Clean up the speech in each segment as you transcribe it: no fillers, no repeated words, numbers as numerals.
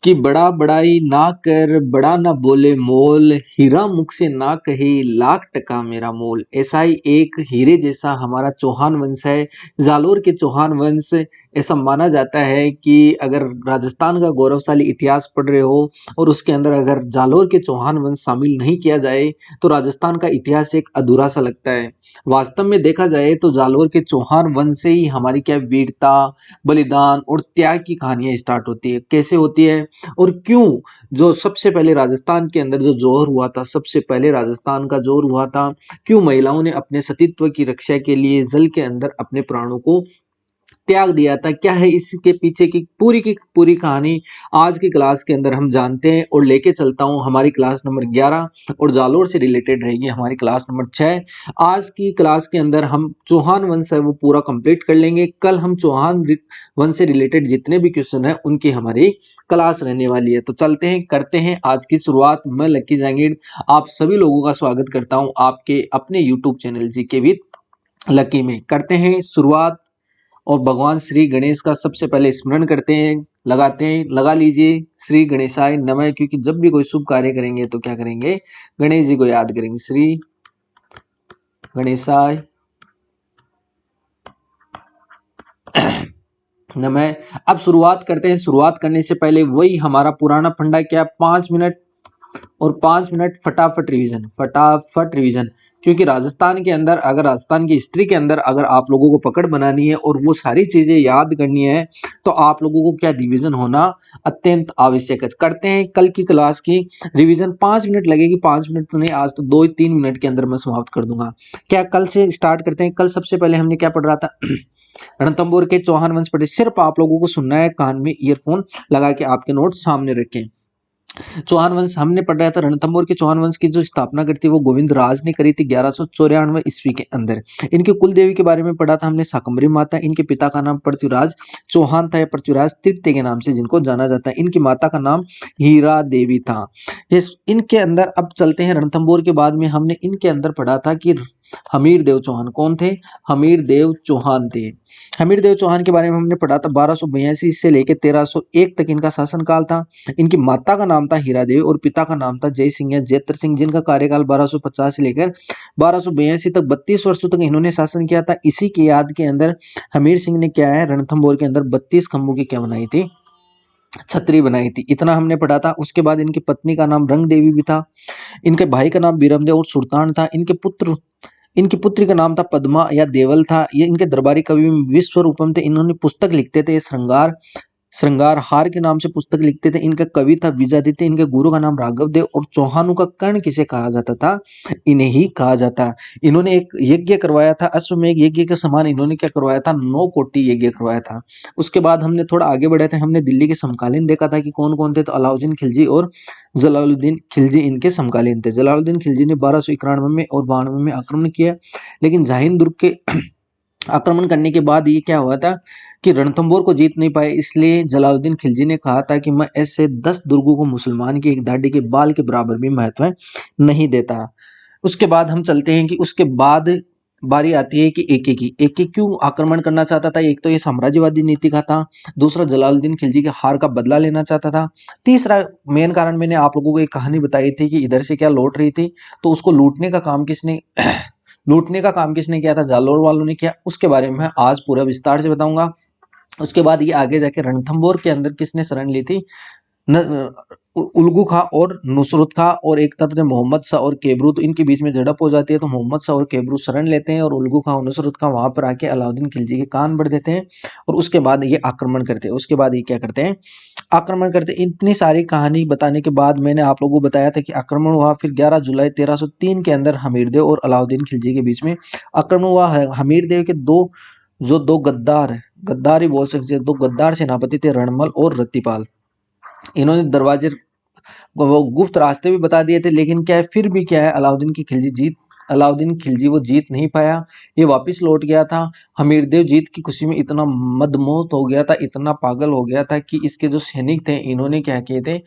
कि बड़ा बड़ाई ना कर, बड़ा ना बोले मोल, हीरा मुख से ना कहे, लाख टका मेरा मोल। ऐसा ही एक हीरे जैसा हमारा चौहान वंश है। जालोर के चौहान वंश, ऐसा माना जाता है कि अगर राजस्थान का गौरवशाली इतिहास पढ़ रहे हो और उसके अंदर अगर जालोर के चौहान वंश शामिल नहीं किया जाए तो राजस्थान का इतिहास एक अधूरा सा लगता है। वास्तव में देखा जाए तो जालोर के चौहान वंश से ही हमारी क्या वीरता, बलिदान और त्याग की कहानियां स्टार्ट होती है। कैसे होती है और क्यों? जो सबसे पहले राजस्थान के अंदर जो जोहर हुआ था, सबसे पहले राजस्थान का जोहर हुआ था, क्यों महिलाओं ने अपने सतीत्व की रक्षा के लिए जल के अंदर अपने प्राणों को त्याग दिया था, क्या है इसके पीछे की पूरी कहानी आज की क्लास के अंदर हम जानते हैं। और लेके चलता हूं हमारी क्लास नंबर 11 और जालोर से रिलेटेड रहेगी हमारी क्लास नंबर 6। आज की क्लास के अंदर हम चौहान वंश है वो पूरा कंप्लीट कर लेंगे। कल हम चौहान वंश से रिलेटेड जितने भी क्वेश्चन है उनकी हमारी क्लास रहने वाली है। तो चलते हैं, करते हैं आज की शुरुआत। मैं लक्की जहांगीर आप सभी लोगों का स्वागत करता हूं आपके अपने YouTube channel GK with lucky में। करते हैं शुरुआत और भगवान श्री गणेश का सबसे पहले स्मरण करते हैं, लगाते हैं, लगा लीजिए श्री गणेशाय नमः। क्योंकि जब भी कोई शुभ कार्य करेंगे तो क्या करेंगे? गणेश जी को याद करेंगे। श्री गणेशाय नमः। अब शुरुआत करते हैं। शुरुआत करने से पहले वही हमारा पुराना फंडा, क्या 5 मिनट और 5 मिनट फटाफट रिवीजन, फटाफट रिवीजन। क्योंकि राजस्थान के अंदर, अगर राजस्थान की हिस्ट्री के अंदर अगर आप लोगों को पकड़ बनानी है और वो सारी चीजें याद करनी है तो आप लोगों को क्या रिवीजन होना अत्यंत आवश्यक है। करते हैं कल की क्लास की रिवीजन। 5 मिनट लगेगी, 5 मिनट तो नहीं, आज तो 2-3 मिनट के अंदर मैं समाप्त कर दूंगा। क्या कल से स्टार्ट करते हैं। कल सबसे पहले हमने क्या पढ़ रहा था? रणथंभौर के चौहान वंश पढ़े। सिर्फ आप लोगों को सुनना है, कान में ईयरफोन लगा के आपके नोट सामने रखें। चौहान वंश हमने पढ़ा था। रणथंभौर के चौहान वंश की जो स्थापना करी थी वो गोविंद राज ने करी थी 1194 ईस्वी के अंदर। इनके कुल देवी के बारे में पढ़ा था हमने, शाकंभरी माता। इनके पिता का नाम पृथ्वीराज चौहान था या पृथ्वीराज तृतीय के नाम से जिनको जाना जाता है। इनकी माता का नाम हीरा देवी था। इनके अंदर अब चलते हैं। रणथंभौर के बाद में हमने इनके अंदर पढ़ा था कि हमीर देव चौहान कौन थे? हमीर देव चौहान थे। हमीर देव चौहान के बारे में हमने पढ़ा था 1282 से लेकर 1301 तक इनका शासनकाल था। इनकी माता का नाम था हीरा देवी और पिता का नाम था जय सिंह या जैत्र सिंह, जिनका कार्यकाल 1250 से लेकर 1282 तक 32 वर्षों तक इन्होंने शासन किया था। इसी की याद के अंदर हमीर सिंह ने क्या है, रणथंभौर के अंदर 32 खंभों की क्या बनाई थी? छतरी बनाई थी। इतना हमने पढ़ा था। उसके बाद इनकी पत्नी का नाम रंग देवी भी था। इनके भाई का नाम बीरमदेव और सुल्तान था। इनकी पुत्री का नाम था पद्मा या देवल था। ये इनके दरबारी कवि विश्व रूपम थे। इन्होंने पुस्तक लिखते थे श्रृंगार हार के नाम से पुस्तक लिखते थे। इनका कवि था विजादित्य। इनके गुरु का नाम राघव देव। और चौहानों का कर्ण किसे कहा जाता था? इन्हें ही कहा जाता। इन्होंने एक यज्ञ करवाया था, अश्वमेध यज्ञ के समान इन्होंने क्या करवाया था? 9 कोटि यज्ञ करवाया था। उसके बाद हमने थोड़ा आगे बढ़े थे। हमने दिल्ली के समकालीन देखा था कि कौन कौन थे। तो अलाउद्दीन खिलजी और जलालुद्दीन खिलजी इनके समकालीन थे। जलालुद्दीन खिलजी ने 1291 में और 92 में आक्रमण किया, लेकिन जाहिन दुर्ग के आक्रमण करने के बाद ये क्या हुआ था कि रणथंभौर को जीत नहीं पाए। इसलिए जलालुद्दीन खिलजी ने कहा था कि मैं ऐसे 10 दुर्गों को मुसलमान की एक दाढ़ी के बाल के बराबर भी महत्व नहीं देता। उसके बाद हम चलते हैं कि उसके बाद बारी आती है कि एक क्यों आक्रमण करना चाहता था। एक तो ये साम्राज्यवादी नीति का था, दूसरा जलालुद्दीन खिलजी के हार का बदला लेना चाहता था, तीसरा मेन कारण मैंने आप लोगों को एक कहानी बताई थी कि इधर से क्या लौट रही थी तो उसको लूटने का काम किसने किया था? जालोर वालों ने किया। उसके बारे में मैं आज पूरा विस्तार से बताऊंगा। उसके बाद ये आगे जाके रणथंभौर के अंदर किसने शरण ली थी? उल्गू खां और नुसरत खां, और एक तरफ से मोहम्मद शाह और केबरू। तो इनके बीच में झड़प हो जाती है तो मोहम्मद शाह और केबरू शरण लेते हैं और उल्गू खां और नुसरत खां वहां पर आके अलाउद्दीन खिलजी के कान भर देते हैं और उसके बाद ये आक्रमण करते हैं। उसके बाद ये क्या करते हैं? आक्रमण करते। इतनी सारी कहानी बताने के बाद मैंने आप लोगों को बताया था कि आक्रमण हुआ। फिर 11 जुलाई 1303 के अंदर हमीरदेव और अलाउद्दीन खिलजी के बीच में आक्रमण हुआ है। हमीरदेव के दो गद्दार ही बोल सकते हैं, 2 गद्दार सेनापति थे, रणमल और रत्तीपाल। इन्होंने दरवाजे वो गुप्त रास्ते भी बता दिए थे, लेकिन क्या है फिर भी क्या है अलाउद्दीन खिलजी वो जीत नहीं पाया। ये वापस लौट गया था। हमीरदेव जीत की खुशी में इतना मदमोहत हो गया था, इतना पागल हो गया था कि इसके जो सैनिक थे इन्होंने क्या किए थे?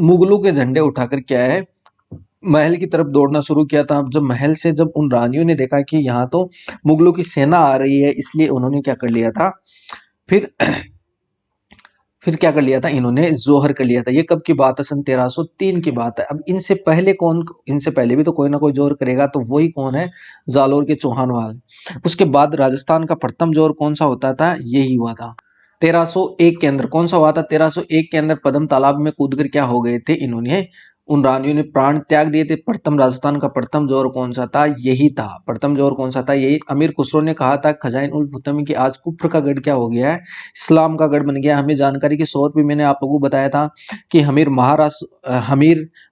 मुगलों के झंडे उठाकर क्या है महल की तरफ दौड़ना शुरू किया था। जब महल से जब उन रानियों ने देखा कि यहाँ तो मुगलों की सेना आ रही है, इसलिए उन्होंने क्या कर लिया था? फिर फिर क्या कर लिया था इन्होंने, जोहर कर लिया था। ये कब की बात है, सन 1303 की बात है। अब इनसे पहले कौन, इनसे पहले भी तो कोई ना कोई जोहर करेगा, तो वही कौन है, जालोर के चौहान वाल। उसके बाद राजस्थान का प्रथम जोहर कौन सा होता था, यही हुआ था 1301 के अंदर। कौन सा हुआ था, 1301 के अंदर पद्म तालाब में कूदकर क्या हो गए थे इन्होंने, उन रानियों ने प्राण त्याग दिए थे। प्रथम राजस्थान का प्रथम जोर कौन सा था, यही था। प्रथम जोर कौन सा था, यही। अमीर खुसरो ने कहा था खजाइन उल फुतमी की आज कुफ्र का गढ़ क्या हो गया है, इस्लाम का गढ़ बन गया। हमें जानकारी के स्रोत भी मैंने आप लोगों को बताया था कि हमीर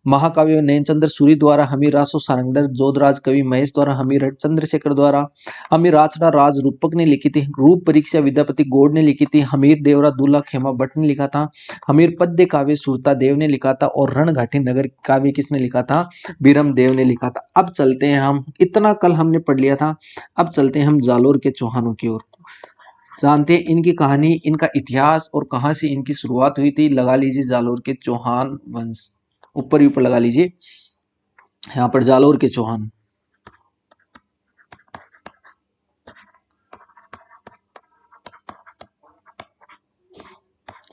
महाकाव्य नयनचंद्र सूरी द्वारा, हमीर रासो सारंगधर जोधराज कवि महेश द्वारा, हमीर चंद्रशेखर द्वारा, हमीर राचड़ा राज रूपक ने लिखी थी, रूप परीक्षा विद्यापति गौड़ ने लिखी थी, हमीर देवरा दूल्हा खेमा भट्ट ने लिखा था, हमीर पद्य काव्य सुरता देव ने लिखा था, और रणघाटी नगर काव्य किसने लिखा था, बीरम देव ने लिखा था। अब चलते हैं हम, इतना कल हमने पढ़ लिया था, अब चलते हैं हम जालोर के चौहानों की ओर, जानते हैं इनकी कहानी, इनका इतिहास और कहां से इनकी शुरुआत हुई थी। लगा लीजिए जालोर के चौहान वंश, ऊपर ही ऊपर लगा लीजिए, यहाँ पर जालोर के चौहान।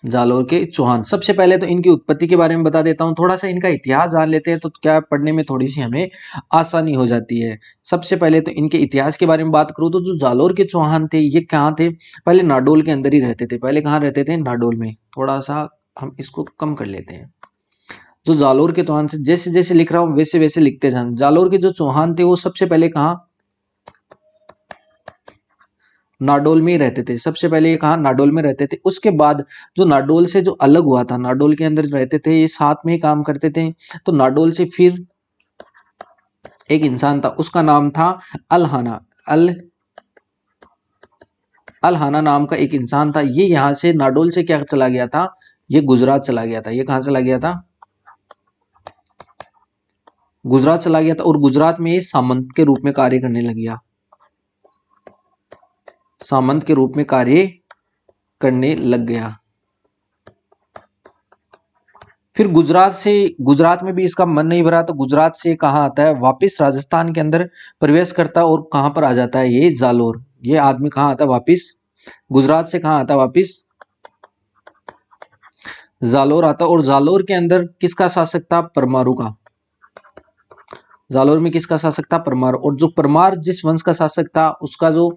जालोर के चौहान, सबसे पहले तो इनकी उत्पत्ति के बारे में बता देता हूं, थोड़ा सा इनका इतिहास जान लेते हैं तो क्या पढ़ने में थोड़ी सी हमें आसानी हो जाती है। सबसे पहले तो इनके इतिहास के बारे में बात करूं तो जो जालोर के चौहान थे ये कहाँ थे, पहले नाडोल के अंदर ही रहते थे। पहले कहाँ रहते थे, नाडोल में। थोड़ा सा हम इसको कम कर लेते हैं। जो जालोर के चौहान से, जैसे जैसे लिख रहा हूं वैसे वैसे लिखते जान। जालोर के जो चौहान थे वो सबसे पहले कहाँ, नाडोल में ही रहते थे। सबसे पहले ये कहा, नाडोल में रहते थे। उसके बाद जो नाडोल से जो अलग हुआ था, नाडोल के अंदर रहते थे, ये साथ में ही काम करते थे। तो नाडोल से फिर एक इंसान था, उसका नाम था अलहाना। अलहाना नाम का एक इंसान था। ये यहां से नाडोल से क्या चला गया था, ये गुजरात चला गया था। ये कहां चला गया था, गुजरात चला गया था। और गुजरात में ये सामंत के रूप में कार्य करने लग गया, सामंत के रूप में कार्य करने लग गया। फिर गुजरात में भी इसका मन नहीं भरा, तो गुजरात से कहाँ आता है, वापस राजस्थान के अंदर प्रवेश करता है। और कहाँ पर आ जाता है, ये जालोर। ये आदमी कहाँ आता है वापस, गुजरात से कहाँ आता है वापस, जालोर आता। और जालोर के अंदर किसका शासक था, परमारु का। जालोर में किसका शासक था, परमार। और जो परमार जिस वंश का शासक था, उसका जो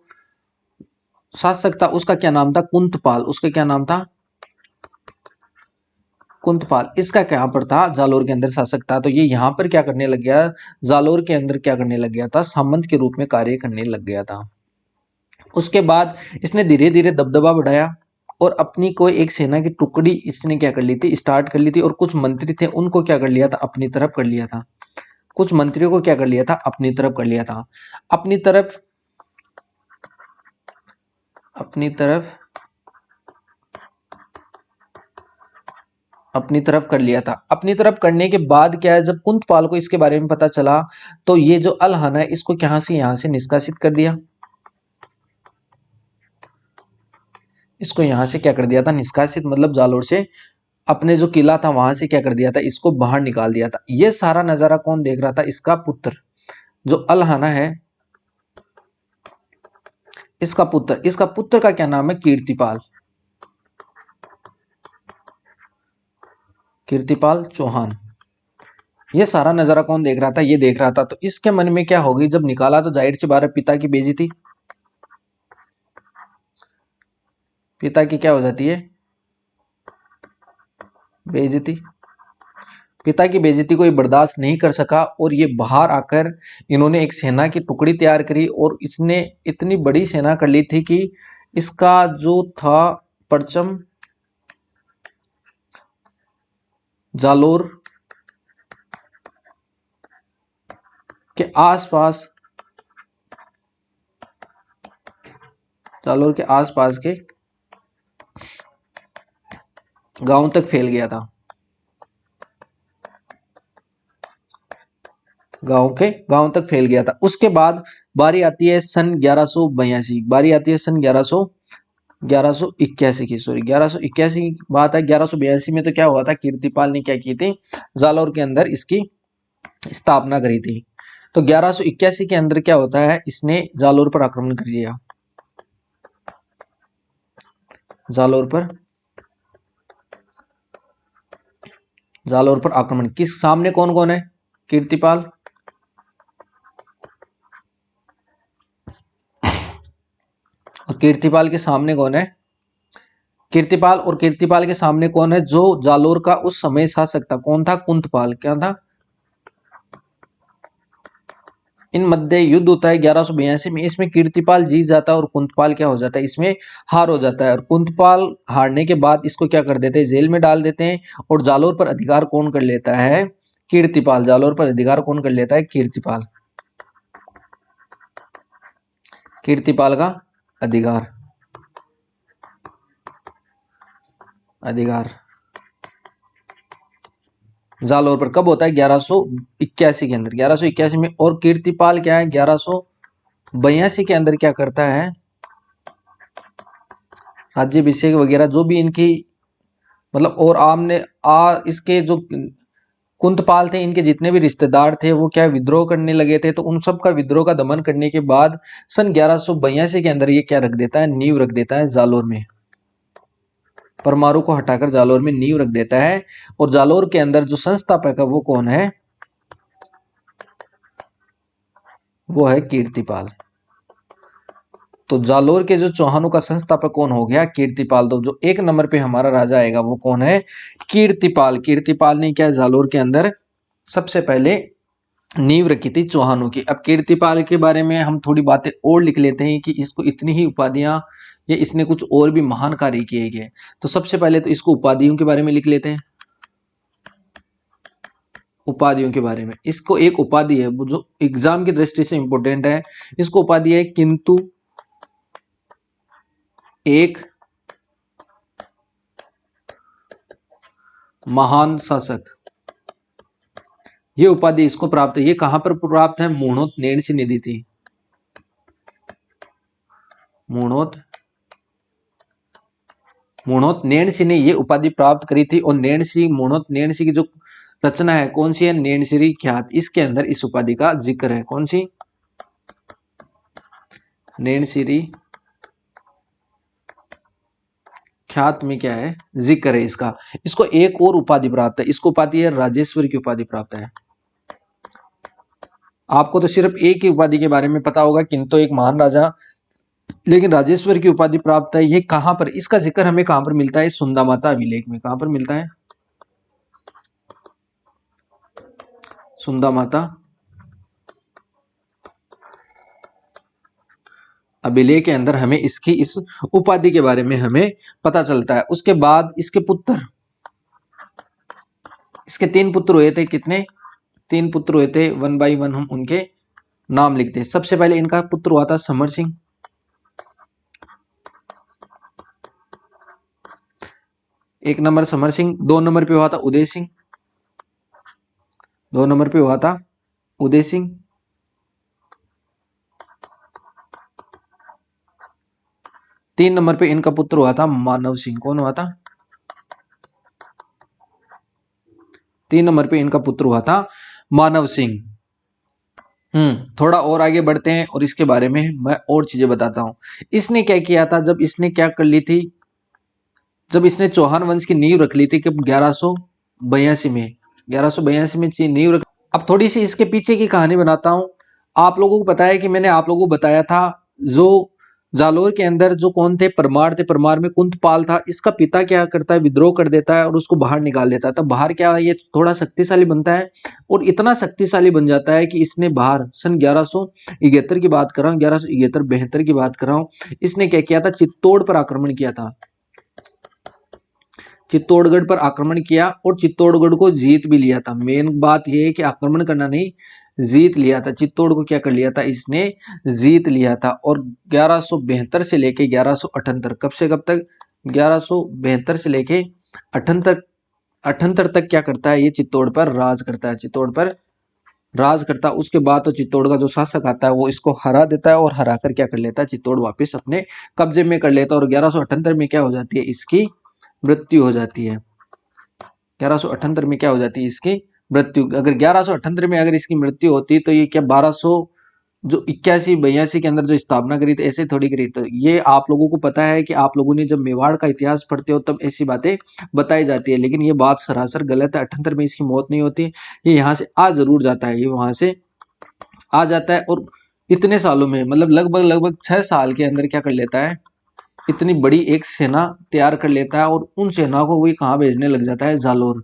शासक था उसका क्या नाम था, कुंतपाल। उसका क्या नाम था, कुंतपाल। इसका क्या पर था, जालोर के अंदर शासक था। तो ये यहाँ पर क्या करने लग गया, जालोर के अंदर क्या करने लग गया था, सामंत के रूप में कार्य करने लग गया था। उसके बाद इसने धीरे धीरे दबदबा बढ़ाया और अपनी कोई एक सेना की टुकड़ी इसने क्या कर ली थी, स्टार्ट कर ली थी। और कुछ मंत्री थे उनको क्या कर लिया था, अपनी तरफ कर लिया था। कुछ मंत्रियों को क्या कर लिया था, अपनी तरफ कर लिया था। अपनी तरफ, अपनी तरफ, अपनी तरफ कर लिया था। अपनी तरफ करने के बाद क्या है, जब कुंतपाल को इसके बारे में पता चला, तो ये जो अलहन है इसको कहां से, यहां से निष्कासित कर दिया। इसको यहां से क्या कर दिया था, निष्कासित, मतलब जालोर से अपने जो किला था वहां से क्या कर दिया था, इसको बाहर निकाल दिया था। ये सारा नजारा कौन देख रहा था, इसका पुत्र जो अलहाना है, इसका पुत्र। इसका पुत्र का क्या नाम है, कीर्तिपाल, कीर्तिपाल चौहान। ये सारा नजारा कौन देख रहा था, ये देख रहा था। तो इसके मन में क्या होगी, जब निकाला तो जाहिर सी बात है पिता की बेइज्जती, पिता की क्या हो जाती है, बेइज्जती। पिता की बेइज्जती को ये बर्दाश्त नहीं कर सका और ये बाहर आकर इन्होंने एक सेना की टुकड़ी तैयार करी। और इसने इतनी बड़ी सेना कर ली थी कि इसका जो था परचम जालोर के आसपास, जालोर के आसपास के गांव तक फैल गया था, गांव तक फैल गया था। उसके बाद बारी आती है सन 1182, बारी आती है सन 1181 की, सॉरी 1181 की बात है। 1182 में तो क्या हुआ था, कीर्तिपाल ने क्या की थी, जालोर के अंदर इसकी स्थापना करी थी। तो 1181 के अंदर क्या होता है, इसने जालोर पर आक्रमण कर लिया, जालोर पर जालौर पर आक्रमण। किस सामने कौन कौन है? कीर्तिपाल, और कीर्तिपाल के सामने कौन है? कीर्तिपाल और कीर्तिपाल के सामने कौन है? जो जालोर का उस समय शासक था, कौन था? कुंतपाल। क्या था? इन मध्य युद्ध होता है 1182 में। इसमें कीर्तिपाल जीत जाता है और कुंतपाल क्या हो जाता है? इसमें हार हो जाता है। और कुंतपाल हारने के बाद इसको क्या कर देते हैं? जेल में डाल देते हैं। और जालोर पर अधिकार कौन कर लेता है? कीर्तिपाल। जालोर पर अधिकार कौन कर लेता है? कीर्तिपाल। कीर्तिपाल का अधिकार अधिकार जालोर पर कब होता है? 1181 के अंदर, 1181 में। और कीर्तिपाल क्या है? 1182 के अंदर क्या करता है? राज्याभिषेक वगैरह जो भी इनकी मतलब, और आमने इसके जो कुंतपाल थे, इनके जितने भी रिश्तेदार थे वो क्या विद्रोह करने लगे थे। तो उन सब का विद्रोह का दमन करने के बाद सन 1182 के अंदर ये क्या रख देता है? नींव रख देता है जालोर में। परमाणु को हटाकर जालोर में नींव रख देता है। और जालोर के अंदर जो संस्थापक है वो कौन है? वो है कीर्तिपाल। तो जालोर के जो चौहानों का संस्थापक कौन हो गया? कीर्तिपाल। तो जो एक नंबर पे हमारा राजा आएगा वो कौन है? कीर्तिपाल। कीर्तिपाल ने क्या जालोर के अंदर सबसे पहले नींव रखी थी चौहानों की। अब कीर्तिपाल के बारे में हम थोड़ी बातें और लिख लेते हैं कि इसको इतनी ही उपाधियां या इसने कुछ और भी महान कार्य किए गए। तो सबसे पहले तो इसको उपाधियों के बारे में लिख लेते हैं। उपाधियों के बारे में, इसको एक उपाधि है वो जो एग्जाम की दृष्टि से इंपॉर्टेंट है। इसको उपाधि है किंतु एक महान शासक। ये उपाधि इसको प्राप्त है। ये कहां पर प्राप्त है? मूर्णोत नेण से निधि थी। मूर्णोत नेणसी ने ये उपाधि प्राप्त करी थी। और नेणसी, मूर्णोत नेणसी की जो रचना है कौन सी है? नेणसिरी ख्यात। इसके अंदर इस उपाधि का जिक्र है। कौन सी? नेणसिरी ख्यात में क्या है? जिक्र है इसका। इसको एक और उपाधि प्राप्त है। इसको उपाधि है राजेश्वर की उपाधि प्राप्त है। आपको तो सिर्फ एक ही उपाधि के बारे में पता होगा, किंतु एक महान राजा, लेकिन राजेश्वर की उपाधि प्राप्त है। ये कहां पर? इसका जिक्र हमें कहां पर मिलता है? सुंदामाता अभिलेख में। कहां पर मिलता है? सुंदामाता अभिलेख के अंदर हमें इसकी इस उपाधि के बारे में हमें पता चलता है। उसके बाद इसके पुत्र, इसके 3 पुत्र हुए थे। कितने? 3 पुत्र हुए थे। वन बाई वन हम उनके नाम लिखते हैं। सबसे पहले इनका पुत्र हुआ था समर सिंह। एक नंबर समर सिंह। 2 नंबर पे हुआ था उदय सिंह। 2 नंबर पे हुआ था उदय सिंह। 3 नंबर पे इनका पुत्र हुआ था मानव सिंह। कौन हुआ था? 3 नंबर पे इनका पुत्र हुआ था मानव सिंह। थोड़ा और आगे बढ़ते हैं और इसके बारे में मैं और चीजें बताता हूं। इसने क्या किया था? जब इसने क्या कर ली थी? जब इसने चौहान वंश की नींव रख ली थी, कब? 1182 में। 1182 में नींव रख। अब थोड़ी सी इसके पीछे की कहानी बनाता हूं। आप लोगों को पता है कि मैंने आप लोगों को बताया था जो जालोर के अंदर जो कौन थे? परमार थे। परमार में कुंतपाल था। इसका पिता क्या करता है? विद्रोह कर देता है और उसको बाहर निकाल देता है। तब बाहर क्या है? ये थोड़ा शक्तिशाली बनता है और इतना शक्तिशाली बन जाता है कि इसने बाहर सन 1171 की बात कर रहा हूँ, 1171-72 की बात कर रहा हूँ। इसने क्या किया था? चित्तौड़ पर आक्रमण किया था। चित्तौड़गढ़ पर आक्रमण किया और चित्तौड़गढ़ को जीत भी लिया था। मेन बात यह है कि आक्रमण करना नहीं, जीत लिया था। चित्तौड़ को क्या कर लिया था? इसने जीत लिया था। और 1172 से लेके 1178, कब से कब तक? 1172 से लेके 78 78 तक क्या करता है? ये चित्तौड़ पर राज करता है। चित्तौड़ पर राज करता है। उसके बाद तो चित्तौड़ का जो शासक आता है वो इसको हरा देता है और हरा कर क्या कर लेता है? चित्तौड़ वापस अपने कब्जे में कर लेता है। और 1178 में क्या हो जाती है? इसकी मृत्यु हो जाती है। 1178 में क्या हो जाती है? इसकी मृत्यु। अगर 1178 में अगर इसकी मृत्यु होती तो ये क्या जो 81-82 के अंदर जो स्थापना करी थी, ऐसे थोड़ी करी। तो ये आप लोगों को पता है कि आप लोगों ने जब मेवाड़ का इतिहास पढ़ते हो तब ऐसी बातें बताई जाती है, लेकिन ये बात सरासर गलत है। 78 में इसकी मौत नहीं होती, ये यहाँ से आ जरूर जाता है, ये वहां से आ जाता है और इतने सालों में मतलब लगभग लगभग 6 साल के अंदर क्या कर लेता है, इतनी बड़ी एक सेना तैयार कर लेता है और उन सेना को वही कहाँ भेजने लग जाता है, जालोर।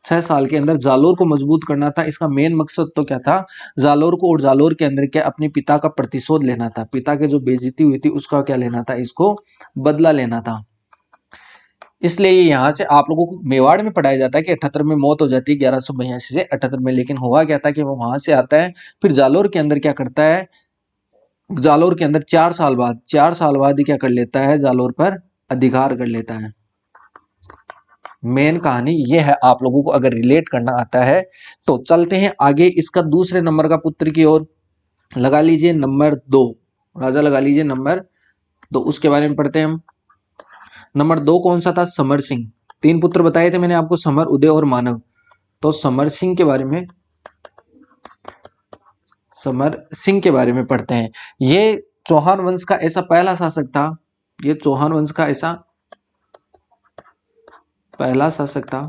6 साल के अंदर जालोर को मजबूत करना था इसका मेन मकसद। तो क्या था, जालोर को, और जालोर के अंदर क्या अपने पिता का प्रतिशोध लेना था, पिता के जो बेइज्जती हुई थी उसका क्या लेना था, इसको बदला लेना था। इसलिए ये यहाँ से आप लोगों को मेवाड़ में पढ़ाया जाता है कि 78 में मौत हो जाती है 1182 से 78 में। लेकिन हुआ क्या था कि वो वहां से आता है, फिर जालोर के अंदर क्या करता है, जालोर के अंदर 4 साल बाद ही क्या कर लेता है, जालोर पर अधिकार कर लेता है। मेन कहानी ये है, आप लोगों को अगर रिलेट करना आता है तो। चलते हैं आगे, इसका दूसरे नंबर का पुत्र की ओर। लगा लीजिए नंबर 2, राजा लगा लीजिए नंबर 2, उसके बारे में पढ़ते हैं हम। नंबर 2 कौन सा था, समर सिंह। 3 पुत्र बताए थे मैंने आपको, समर, उदय और मानव। तो समर सिंह के बारे में, समर सिंह के बारे में पढ़ते हैं। ये चौहान वंश का ऐसा पहला शासक था, ये चौहान वंश का ऐसा पहला शासक था,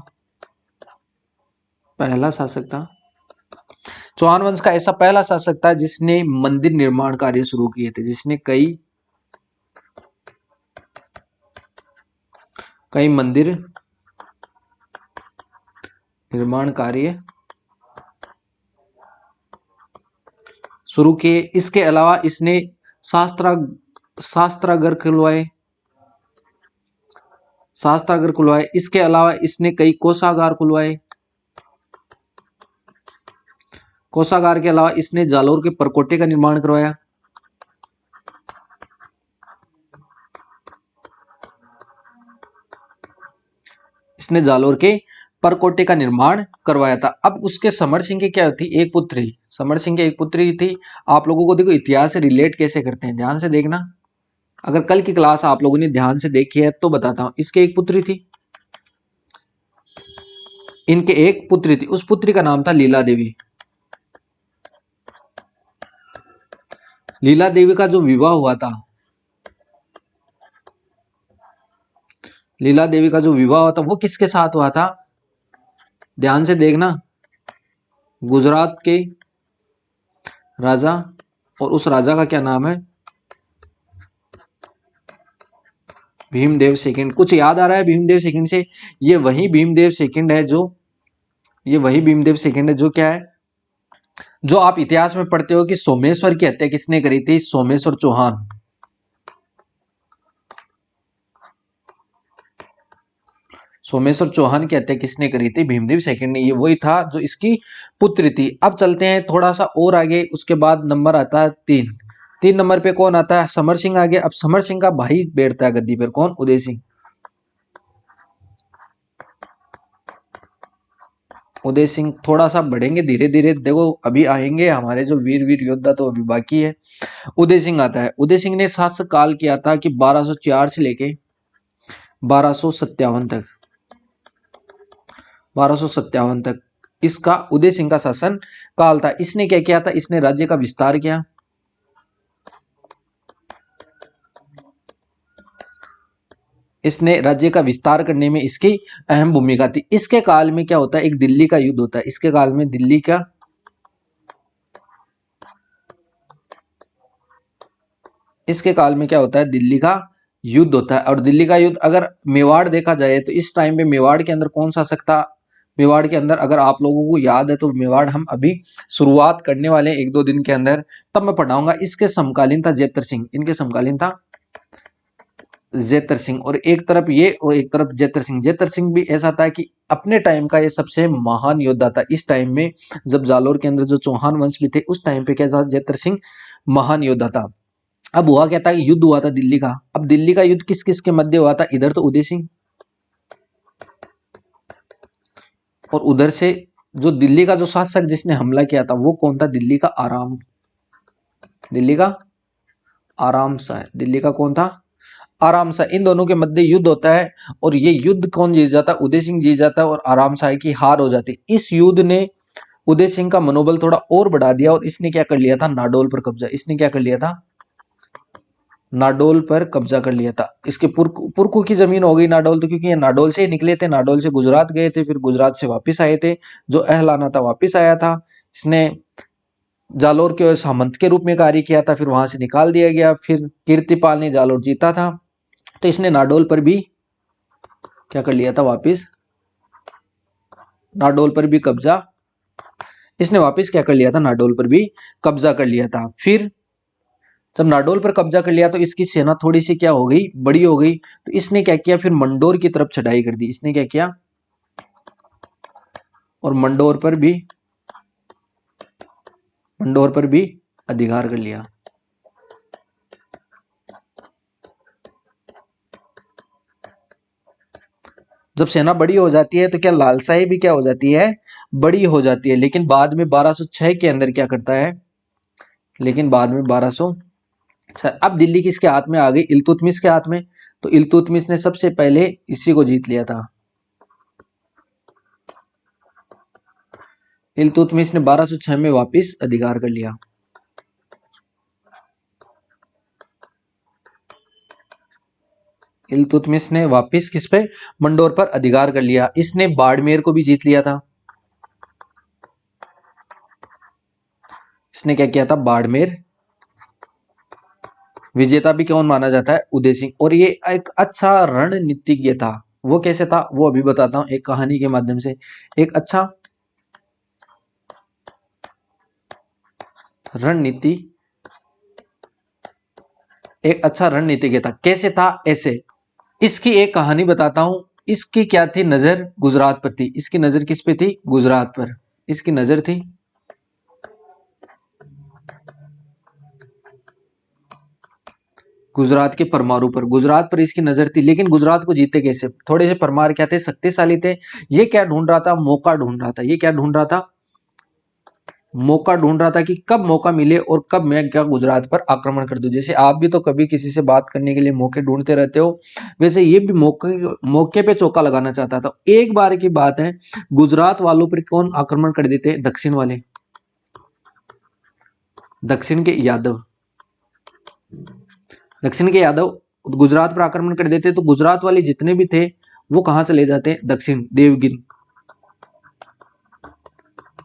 पहला शासक था। चौहान वंश का ऐसा पहला शासक था जिसने मंदिर निर्माण कार्य शुरू किए थे, जिसने कई मंदिर निर्माण कार्य शुरू किए। इसके अलावा इसने शास्त्रागार खुलवाए, शास्त्रागार खुलवाए। इसके अलावा इसने कई कोषागार खुलवाए। कोषागार के अलावा इसने जालोर के परकोटे का निर्माण करवाया। इसने जालोर के परकोटे का निर्माण करवाया था। अब उसके समर सिंह की क्या थी, एक पुत्री, समर सिंह की एक पुत्री थी। आप लोगों को देखो इतिहास से रिलेट कैसे करते हैं, ध्यान से देखना। अगर कल की क्लास आप लोगों ने ध्यान से देखी है तो बताता हूं। इसके एक पुत्री थी, इनके एक पुत्री थी, उस पुत्री का नाम था लीला देवी। लीला देवी का जो विवाह हुआ था, लीला देवी का जो विवाह हुआ था वो किसके साथ हुआ था, ध्यान से देखना, गुजरात के राजा, और उस राजा का क्या नाम है, भीमदेव सेकंड। कुछ याद आ रहा है भीमदेव सेकंड से, ये वही भीमदेव सेकंड है जो, ये वही भीमदेव सेकंड है जो क्या है, जो आप इतिहास में पढ़ते हो कि सोमेश्वर की हत्या किसने करी थी, सोमेश्वर चौहान। सोमेश्वर चौहान की हत्या किसने करी थी, भीमदेव सेकंड ने। ये वही था जो इसकी पुत्री थी। अब चलते हैं थोड़ा सा और आगे, उसके बाद नंबर आता है 3। 3 नंबर पे कौन आता है, समर सिंह आ गया। अब समर सिंह का भाई बैठता है गद्दी पर, कौन, उदय सिंह। उदय सिंह थोड़ा सा बढ़ेंगे धीरे धीरे, देखो अभी आएंगे हमारे जो वीर वीर योद्धा तो अभी बाकी है। उदय सिंह आता है। उदय सिंह ने शासक काल किया था कि 1204 से लेके 1257 तक, 1257 तक इसका उदय सिंह का शासन काल था। इसने क्या किया था, इसने राज्य का विस्तार किया, इसने राज्य का विस्तार करने में इसकी अहम भूमिका थी। इसके काल में क्या होता है, एक दिल्ली का युद्ध होता है। इसके काल में दिल्ली का, इसके काल में क्या होता है, दिल्ली का युद्ध होता है। और दिल्ली का युद्ध अगर मेवाड़ देखा जाए तो इस टाइम पे मेवाड़ के अंदर कौन शासक था, मेवाड़ के अंदर अगर आप लोगों को याद है तो मेवाड़ हम अभी शुरुआत करने वाले हैं 1-2 दिन के अंदर, तब मैं पढ़ाऊंगा। इसके समकालीन था जेतर सिंह, इनके समकालीन था जेतर सिंह। और एक तरफ ये और एक तरफ जेतर सिंह। जेतर सिंह भी ऐसा था कि अपने टाइम का ये सबसे महान योद्धा था। इस टाइम में जब जालोर के अंदर जो चौहान वंश भी थे उस टाइम पे क्या था, जेतर सिंह महान योद्धा था। अब हुआ क्या था, युद्ध हुआ था दिल्ली का। अब दिल्ली का युद्ध किस किस के मध्य हुआ था, इधर तो उदय सिंह, और उधर से जो दिल्ली का जो शासक जिसने हमला किया था वो कौन था, दिल्ली का आराम, दिल्ली का आराम शाह। दिल्ली का कौन था, आराम शाह। इन दोनों के मध्य युद्ध होता है और ये युद्ध कौन जीत जाता है, उदय सिंह जीत जाता है और आराम शाह की हार हो जाती है। इस युद्ध ने उदय सिंह का मनोबल थोड़ा और बढ़ा दिया और इसने क्या कर लिया था, नाडोल पर कब्जा। इसने क्या कर लिया था, नाडोल पर कब्जा कर लिया था। इसके पुरखों की जमीन हो गई नाडोल, तो क्योंकि ये नाडोल से ही निकले थे, नाडोल से गुजरात गए थे, फिर गुजरात से वापस आए थे, जो अहलाना था वापस आया था। इसने जालोर के सामंत के रूप में कार्य किया था, फिर वहां से निकाल दिया गया, फिर कीर्तिपाल ने जालोर जीता था, तो इसने नाडोल पर भी क्या कर लिया था, वापिस नाडोल पर भी कब्जा, इसने वापस क्या कर लिया था, नाडोल पर भी कब्जा कर लिया था। फिर जब नाडोल पर कब्जा कर लिया तो इसकी सेना थोड़ी सी क्या हो गई, बड़ी हो गई, तो इसने क्या किया, फिर मंडोर की तरफ चढ़ाई कर दी। इसने क्या किया, और मंडोर पर भी अधिकार कर लिया। जब सेना बड़ी हो जाती है तो क्या लालसाई भी क्या हो जाती है, बड़ी हो जाती है। लेकिन बाद में 1206 के अंदर क्या करता है, लेकिन बाद में 1206 अब दिल्ली किसके हाथ में आ गई, इल्तुतमिश के हाथ में। तो इल्तुतमिश ने सबसे पहले इसी को जीत लिया था। इल्तुतमिश ने 1206 में वापस अधिकार कर लिया। इल्तुतमिश ने वापस किस पे, मंडोर पर अधिकार कर लिया। इसने बाड़मेर को भी जीत लिया था। इसने क्या किया था, बाड़मेर। विजेता भी कौन माना जाता है, उदय सिंह। और ये एक अच्छा रणनीतिज्ञ था। वो कैसे था, वो अभी बताता हूं एक कहानी के माध्यम से। एक अच्छा रणनीति एक अच्छा रणनीतिज्ञ था। कैसे था, ऐसे इसकी एक कहानी बताता हूं। इसकी क्या थी नजर, गुजरात पर थी। इसकी नजर किस पे थी, गुजरात पर। इसकी नजर थी गुजरात के परमारू पर। गुजरात पर इसकी नजर थी, लेकिन गुजरात को जीते कैसे, थोड़े से परमार क्या थे, शक्तिशाली थे। ये क्या ढूंढ रहा था, मौका ढूंढ रहा था। ये क्या ढूंढ रहा था, मौका ढूंढ रहा था कि कब मौका मिले और कब मैं क्या गुजरात पर आक्रमण कर दूं। जैसे आप भी तो कभी किसी से बात करने के लिए मौके ढूंढते रहते हो, वैसे ये भी मौके पे चौका लगाना चाहता था। एक बार की बात है, गुजरात वालों पर कौन आक्रमण कर देते, दक्षिण वाले, दक्षिण के यादव। दक्षिण के यादव गुजरात पर आक्रमण कर देते, तो गुजरात वाले जितने भी थे वो कहां चले जाते, दक्षिण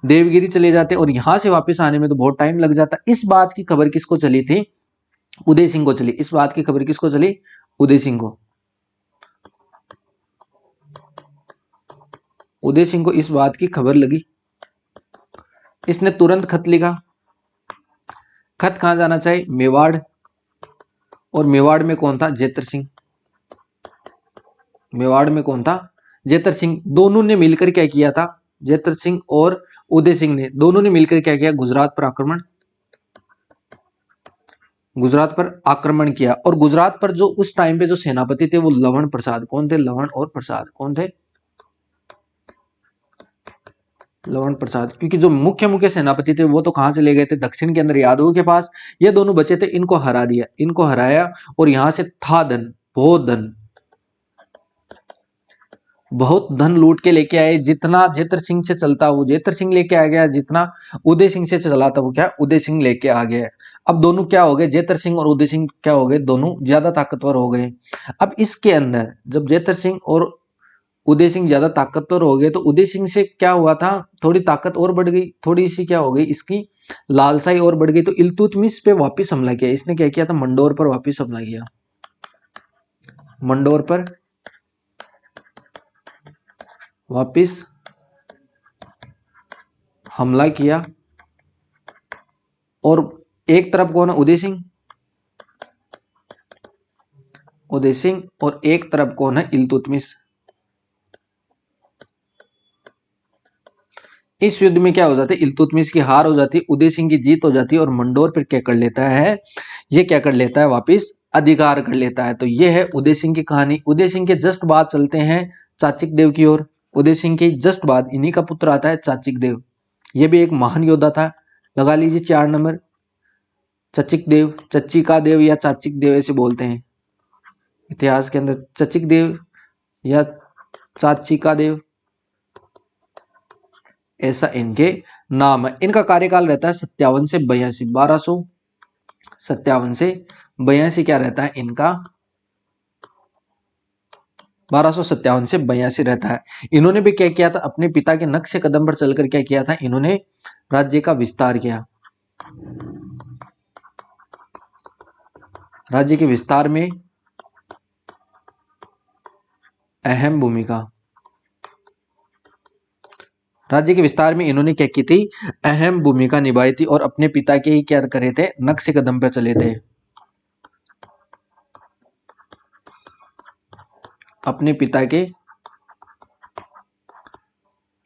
देवगिरी चले जाते। और यहां से वापस आने में तो बहुत टाइम लग जाता। इस बात की खबर किसको चली थी, उदय सिंह को चली। इस बात की खबर किसको चली, उदय सिंह को। उदय सिंह को इस बात की खबर लगी। इसने तुरंत खत लिखा। खत कहां जाना चाहिए, मेवाड़। और मेवाड़ में कौन था, जेतर सिंह। मेवाड़ में कौन था, जेतर सिंह। दोनों ने मिलकर क्या किया था, जेतर सिंह और उदय सिंह ने दोनों ने मिलकर क्या किया, गुजरात पर आक्रमण किया। और गुजरात पर जो उस टाइम पे जो सेनापति थे वो लवण प्रसाद। कौन थे, लवण और प्रसाद। कौन थे, लवण प्रसाद। क्योंकि जो मुख्य मुख्य सेनापति थे वो तो कहां चले गए थे, दक्षिण के अंदर यादवों के पास। ये दोनों बचे थे, इनको हरा दिया, इनको हराया। और यहां से था धन, बहुत धन लूट के लेके आए। जितना जेतर सिंह से चलता वो जेतर सिंह लेके आ गया, जितना उदय सिंह से चला था वो क्या, उदय सिंह लेके आ गया। अब दोनों क्या हो गए, जेतर सिंह और उदय सिंह क्या हो गए, दोनों ज्यादा ताकतवर हो गए। अब इसके अंदर जब जेतर सिंह और उदय सिंह ज्यादा ताकतवर हो गए, तो उदय सिंह से क्या हुआ था, थोड़ी ताकत और बढ़ गई, थोड़ी सी क्या हो गई, इसकी लालसाई और बढ़ गई। तो इल्तुतमिश पे वापिस हमला किया। इसने क्या किया था, मंडोर पर वापिस हमला किया। मंडोर पर वापिस हमला किया। और एक तरफ कौन है, उदय सिंह। और एक तरफ कौन है, इल्तुतमिश। इस युद्ध में क्या हो जाता है, इल्तुतमिश की हार हो जाती है, उदय सिंह की जीत हो जाती है। और मंडोर पर क्या कर लेता है, ये क्या कर लेता है, वापिस अधिकार कर लेता है। तो ये है उदय सिंह की कहानी। उदय सिंह के जस्ट बाद चलते हैं चाचिक देव की ओर। उदय सिंह के जस्ट बाद इन्हीं का पुत्र आता है चाचिक देव। ये भी एक महान योद्धा था। लगा लीजिए 4 नंबर, चचिक देव, चच्चिका देव या चाचिक देव ऐसे बोलते हैं इतिहास के अंदर, चचिक देव या चाचिका देव, ऐसा इनके नाम है। इनका कार्यकाल रहता है 57 से 82, 1257 से 82 क्या रहता है इनका, 1257 से 82 रहता है। इन्होंने भी क्या किया था, अपने पिता के नक्शे कदम पर चलकर क्या किया था, इन्होंने राज्य का विस्तार किया। राज्य के विस्तार में अहम भूमिका, राज्य के विस्तार में इन्होंने क्या की थी, अहम भूमिका निभाई थी और अपने पिता के ही क्या करे थे, नक्शे कदम पर चले थे। अपने पिता के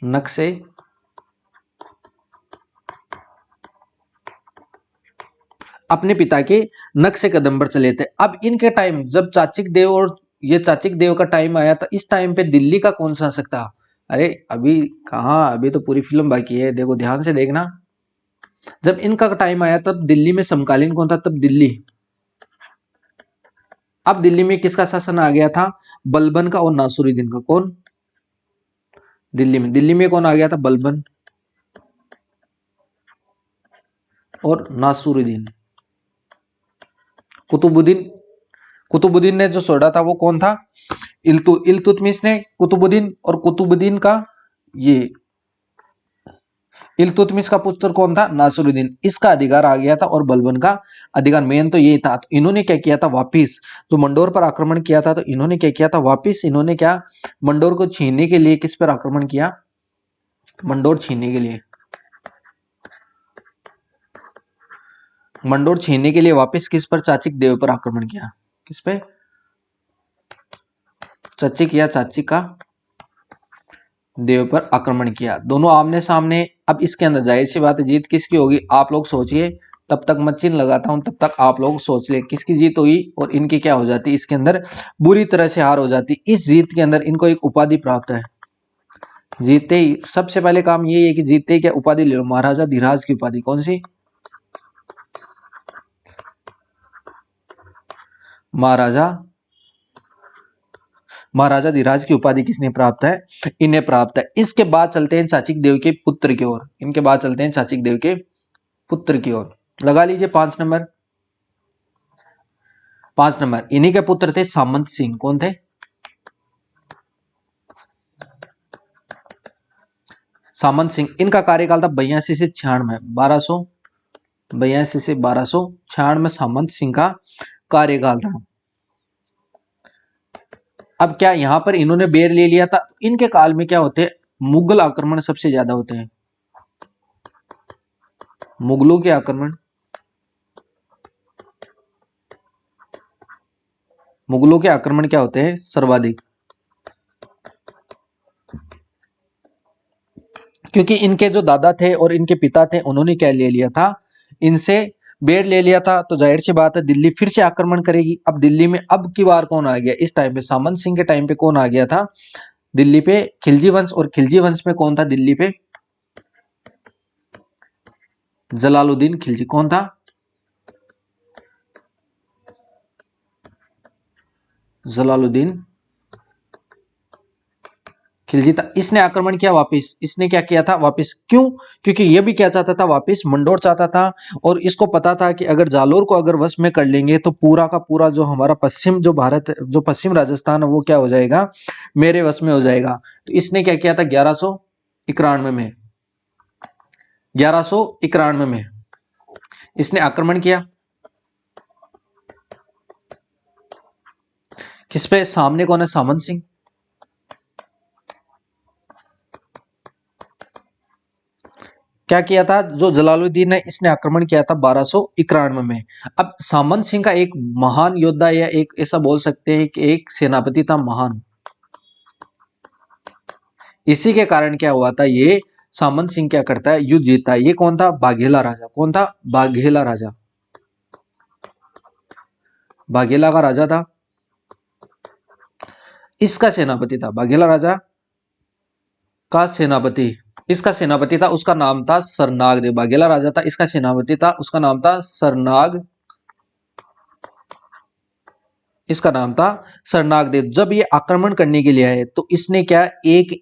नक्शे अपने पिता के नक्शे कदम पर चले थे। अब इनके टाइम जब चाचिक देव और ये चाचिक देव का टाइम आया था, इस टाइम पे दिल्ली का कौन शासक था, अरे अभी कहाँ, अभी तो पूरी फिल्म बाकी है, देखो ध्यान से देखना। जब इनका टाइम आया तब दिल्ली में समकालीन कौन था, तब दिल्ली, अब दिल्ली में किसका शासन आ गया था, बलबन का और नासुरुद्दीन का। कौन, दिल्ली में कौन आ गया था, बलबन और नासुरुद्दीन। कुतुबुद्दीन, कुतुबुद्दीन ने जो छोड़ा था वो कौन था, इल्तुतमिश ने कुतुबुद्दीन, और कुतुबुद्दीन का ये इल्तुतमिश का पुत्र कौन था, नासुरुद्दीन। इसका अधिकार आ गया था और बलबन का अधिकार मेन तो ये था। तो इन्होंने क्या किया था, वापिस जो मंडोर पर आक्रमण किया था, तो इन्होंने क्या किया था, वापिस इन्होंने क्या, मंडोर को छीनने के लिए किस पर आक्रमण किया, मंडोर छीनने के लिए, मंडोर छीनने के लिए वापिस किस पर, चाचिक देव पर आक्रमण किया। किस पे, चाचिक या चाचिक का देव पर आक्रमण किया। दोनों आमने सामने। अब इसके अंदर जाहिर सी बात है जीत किसकी होगी, आप लोग सोचिए, तब तक मैं चिन्ह लगाता हूं, तब तक आप लोग सोच ले किसकी जीत हुई और इनकी क्या हो जाती, इसके अंदर बुरी तरह से हार हो जाती। इस जीत के अंदर इनको एक उपाधि प्राप्त है। जीतते ही सबसे पहले काम ये है कि जीतते ही क्या उपाधि ले लो, महाराजा धीराज की उपाधि। कौन सी, महाराजा, महाराजा धीराज की उपाधि किसने प्राप्त है, इन्हें प्राप्त है। इसके बाद चलते हैं चाचिक देव के पुत्र की ओर, इनके बाद चलते हैं चाचिक देव के पुत्र की ओर। लगा लीजिए 5 नंबर, 5 नंबर। इन्हीं के पुत्र थे सामंत सिंह। कौन थे, सामंत सिंह। इनका कार्यकाल था 82 से 96, 1282 से 1296 सामंत सिंह का कार्यकाल था। अब क्या यहां पर इन्होंने बेर ले लिया था, तो इनके काल में क्या होते हैं, मुगल आक्रमण सबसे ज्यादा होते हैं। मुगलों के आक्रमण, मुगलों के आक्रमण क्या होते हैं, सर्वाधिक। क्योंकि इनके जो दादा थे और इनके पिता थे उन्होंने क्या ले लिया था, इनसे बेर ले लिया था। तो जाहिर सी बात है दिल्ली फिर से आक्रमण करेगी। अब दिल्ली में अब की बार कौन आ गया, इस टाइम पे सामंत सिंह के टाइम पे कौन आ गया था दिल्ली पे, खिलजी वंश। और खिलजी वंश में कौन था दिल्ली पे, जलालुद्दीन खिलजी। कौन था, जलालुद्दीन खिलजी था। इसने आक्रमण किया वापस, इसने क्या किया था वापस, क्यों, क्योंकि ये भी क्या चाहता था, वापस मंडोर चाहता था। और इसको पता था कि अगर जालोर को अगर वश में कर लेंगे तो पूरा का पूरा जो हमारा पश्चिम जो भारत, जो पश्चिम राजस्थान है वो क्या हो जाएगा, मेरे वश में हो जाएगा। तो इसने क्या किया था 1191 में, 1191 में इसने आक्रमण किया। किस पे, सामने कौन है, सामंत सिंह। क्या किया था, जो जलालुद्दीन है इसने आक्रमण किया था 1291 में। अब सामंत सिंह का एक महान योद्धा या एक ऐसा बोल सकते हैं कि एक सेनापति था महान। इसी के कारण क्या हुआ था, ये सामंत सिंह क्या करता है, युद्ध जीतता है। ये कौन था, बाघेला राजा। कौन था, बाघेला राजा, बाघेला का राजा था, इसका सेनापति था, बाघेला राजा का सेनापति, इसका सेनापति था, उसका नाम था सरनाग देव। बाघेला राजा था, इसका सेनापति था, उसका नाम था सरनाग इसका नाम था शरनागदेव। जब ये आक्रमण करने के लिए आए तो इसने क्या, 1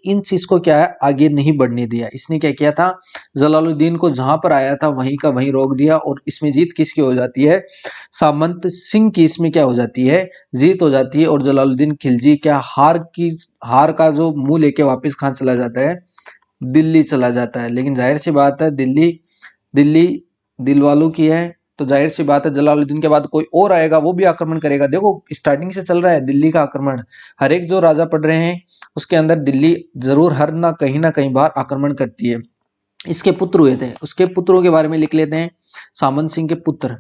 इंच इसको क्या है आगे नहीं बढ़ने दिया। इसने क्या किया था, जलालुद्दीन को जहां पर आया था वहीं का वहीं रोक दिया। और इसमें जीत किसकी हो जाती है, सामंत सिंह की इसमें क्या हो जाती है, जीत हो जाती है। और जलालुद्दीन खिलजी क्या हार का जो मुंह लेके वापस कहाँ चला जाता है, दिल्ली चला जाता है। लेकिन जाहिर सी बात है दिल्ली दिल्ली दिल वालों की है, तो जाहिर सी बात है जलालुद्दीन के बाद कोई और आएगा वो भी आक्रमण करेगा। देखो स्टार्टिंग से चल रहा है दिल्ली का आक्रमण, हर एक जो राजा पड़ रहे हैं उसके अंदर दिल्ली जरूर हर ना कहीं बार आक्रमण करती है। इसके पुत्र हुए थे, उसके पुत्रों के बारे में लिख लेते हैं। सामंत सिंह के पुत्र,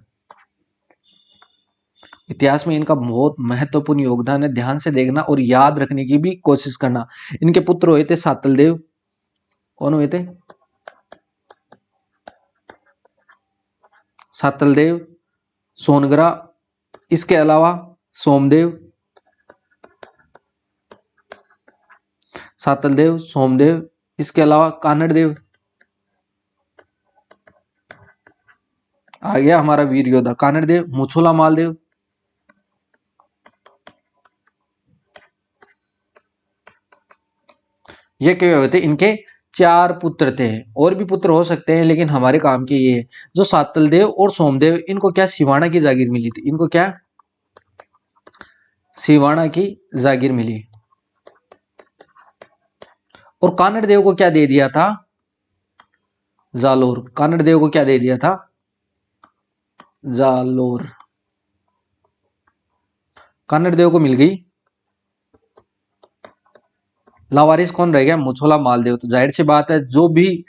इतिहास में इनका बहुत महत्वपूर्ण योगदान है, ध्यान से देखना और याद रखने की भी कोशिश करना। इनके पुत्र हुए थे सातल देव। कौन हुए थे, सातल देव, सोनगरा, इसके अलावा सोमदेव, सातल देव, सोमदेव, इसके अलावा कानड़ देव। आ गया हमारा वीर योद्धा कानड़ देव, मुछोला मालदेव, ये क्या हुए थे, इनके 4 पुत्र थे। और भी पुत्र हो सकते हैं लेकिन हमारे काम के ये है। जो सातल देव और सोमदेव, इनको क्या सिवाना की जागीर मिली थी, इनको क्या सिवाना की जागीर मिली। और कानड़ देव को क्या दे दिया था, जालोर। कानड़ देव को क्या दे दिया था, जालोर। कानड़ देव को मिल गई। लावारिस कौन रह गया, मुछोला मालदेव। तो जाहिर सी बात है जो भी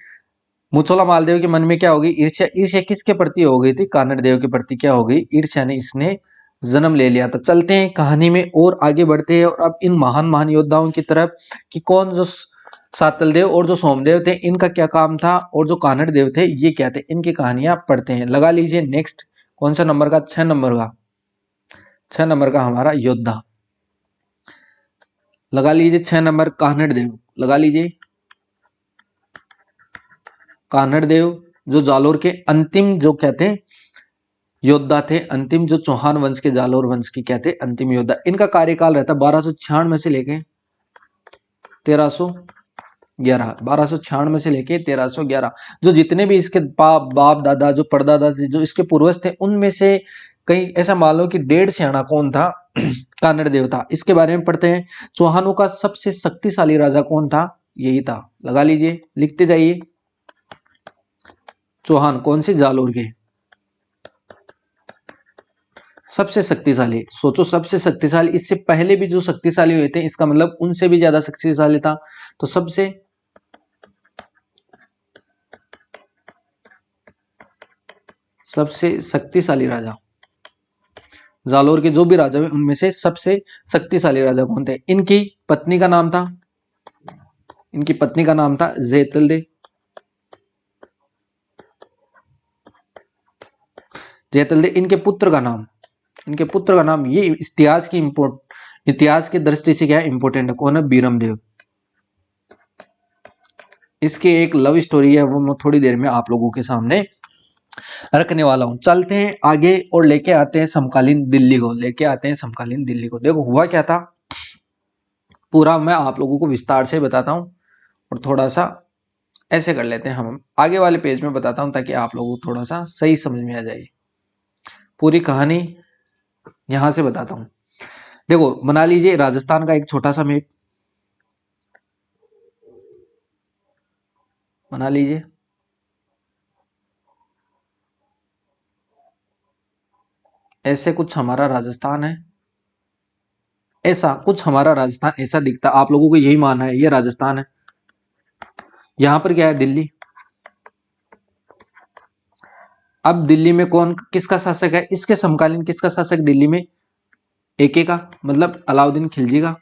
मुछोला मालदेव के मन में क्या होगी, ईर्ष्या। ईर्ष्या किसके प्रति हो गई थी, कानड़ देव के प्रति क्या हो गई, ईर्ष्या ने इसने जन्म ले लिया था। चलते हैं कहानी में और आगे बढ़ते हैं और अब इन महान महान योद्धाओं की तरफ कि कौन जो सातल देव और जो सोमदेव थे इनका क्या काम था, और जो कानड़ देव थे ये क्या थे, इनकी कहानियां पढ़ते हैं। लगा लीजिए नेक्स्ट कौन सा नंबर का, 6 नंबर का, 6 नंबर का हमारा योद्धा। लगा लीजिए 6 नंबर कानड़ देव, लगा लीजिए कानड़ देव, जो जालोर के अंतिम जो कहते हैं योद्धा थे, अंतिम जो चौहान वंश के जालोर वंश के कहते अंतिम योद्धा। इनका कार्यकाल रहता 1296 से लेके 1311, 1296 से लेके 1311। जो जितने भी इसके बाप दादा जो परदादा थे जो इसके पूर्वज थे उनमें से कहीं ऐसा मान लो कि 1.5 सियाना कौन था, कानड़ देव था। इसके बारे में पढ़ते हैं। चौहानों का सबसे शक्तिशाली राजा कौन था, यही था। लगा लीजिए, लिखते जाइए। चौहान कौन से, जालोर के सबसे शक्तिशाली। सोचो सबसे शक्तिशाली, इससे पहले भी जो शक्तिशाली हुए थे इसका मतलब उनसे भी ज्यादा शक्तिशाली था। तो सबसे शक्तिशाली राजा, जालोर के जो भी राजा हुए उनमें से सबसे शक्तिशाली राजा कौन थे। इनकी पत्नी का नाम था, इनकी पत्नी का नाम था जैतलदे। जैतलदे। इनके पुत्र का नाम, इनके पुत्र का नाम, ये इतिहास की दृष्टि से क्या है इंपॉर्टेंट है, कौन है, बीरमदेव। इसकी एक लव स्टोरी है वो मैं थोड़ी देर में आप लोगों के सामने रखने वाला हूं। चलते हैं आगे और लेके आते हैं समकालीन दिल्ली को, लेके आते हैं समकालीन दिल्ली को। देखो हुआ क्या था, पूरा मैं आप लोगों को विस्तार से बताता हूं और थोड़ा सा ऐसे कर लेते हैं, हम आगे वाले पेज में बताता हूं ताकि आप लोगों को थोड़ा सा सही समझ में आ जाए। पूरी कहानी यहां से बताता हूं। देखो बना लीजिए राजस्थान का एक छोटा सा मैप, बना लीजिए। ऐसे कुछ हमारा राजस्थान है, ऐसा कुछ हमारा राजस्थान ऐसा दिखता। आप लोगों को यही मानना है ये राजस्थान है। यहां पर क्या है, दिल्ली। अब दिल्ली में कौन किसका शासक है, इसके समकालीन किसका शासक दिल्ली में, एके का, मतलब अलाउद्दीन खिलजी का।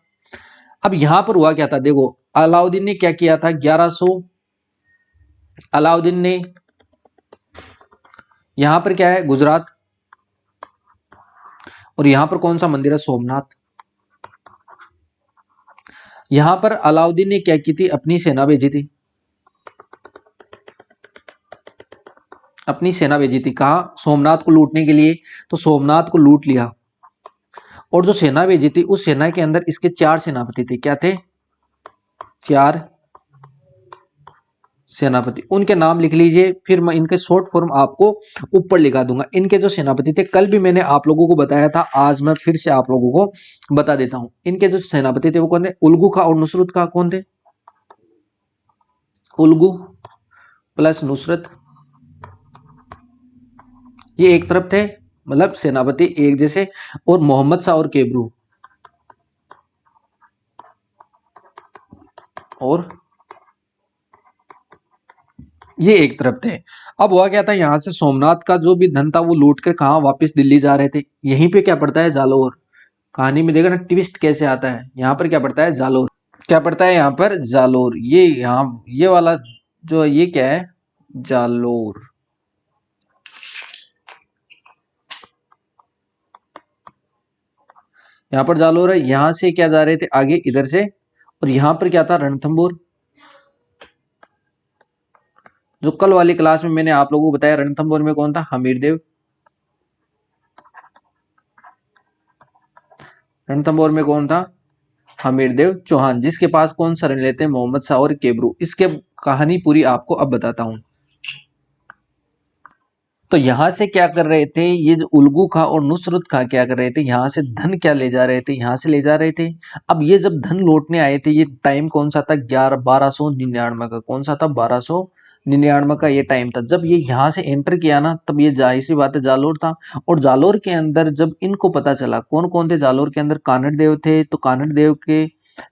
अब यहां पर हुआ क्या था, देखो अलाउद्दीन ने क्या किया था, 1100 अलाउद्दीन ने यहां पर क्या है गुजरात, और यहां पर कौन सा मंदिर है, सोमनाथ। यहां पर अलाउद्दीन ने क्या की थी, अपनी सेना भेजी थी, अपनी सेना भेजी थी कहां, सोमनाथ को लूटने के लिए। तो सोमनाथ को लूट लिया, और जो सेना भेजी थी उस सेना के अंदर इसके 4 सेनापति थे। क्या थे? 4 सेनापति। उनके नाम लिख लीजिए, फिर मैं इनके शॉर्ट फॉर्म आपको ऊपर लिखा दूंगा। इनके जो सेनापति थे, कल भी मैंने आप लोगों को बताया था, आज मैं फिर से आप लोगों को बता देता हूं। इनके जो सेनापति थे वो कौन थे? उल्गू खां और नुसरत खां कौन थे? उल्गू प्लस नुसरत, ये एक तरफ थे, मतलब सेनापति एक जैसे, और मोहम्मद शाह और केबरू और ये एक तरफ थे। अब हुआ क्या था, यहां से सोमनाथ का जो भी धन था वो लूट कर कहा वापस दिल्ली जा रहे थे। यहीं पे क्या पड़ता है? जालोर। कहानी में देखा ना ट्विस्ट कैसे आता है। यहाँ पर क्या पड़ता है? जालोर। क्या पड़ता है यहाँ पर? जालोर। ये यहाँ ये वाला जो ये क्या है? जालोर। यहाँ पर जालोर है। यहां से क्या जा रहे थे आगे इधर से, और यहां पर क्या था? रणथंबोर। जो कल वाली क्लास में मैंने आप लोगों को बताया, रणथंबोर में कौन था? हमीरदेव। रणथंबोर में कौन था? हमीरदेव चौहान, जिसके पास कौन शरण लेते हैं? मोहम्मद शाह और केबरू। इसके कहानी पूरी आपको अब बताता हूं। तो यहां से क्या कर रहे थे ये जो उल्गू खां और नुसरत खां, क्या कर रहे थे? यहां से धन क्या ले जा रहे थे? यहां से ले जा रहे थे। अब ये जब धन लौटने आए थे, ये टाइम कौन सा था? 1299 का। कौन सा था? 1299 का ये टाइम था। जब ये यहाँ से एंटर किया ना, तब ये जाहिर सी बात है जालोर था। और जालोर के अंदर जब इनको पता चला, कौन कौन थे जालोर के अंदर? कानड़ देव थे। तो कानड़ देव के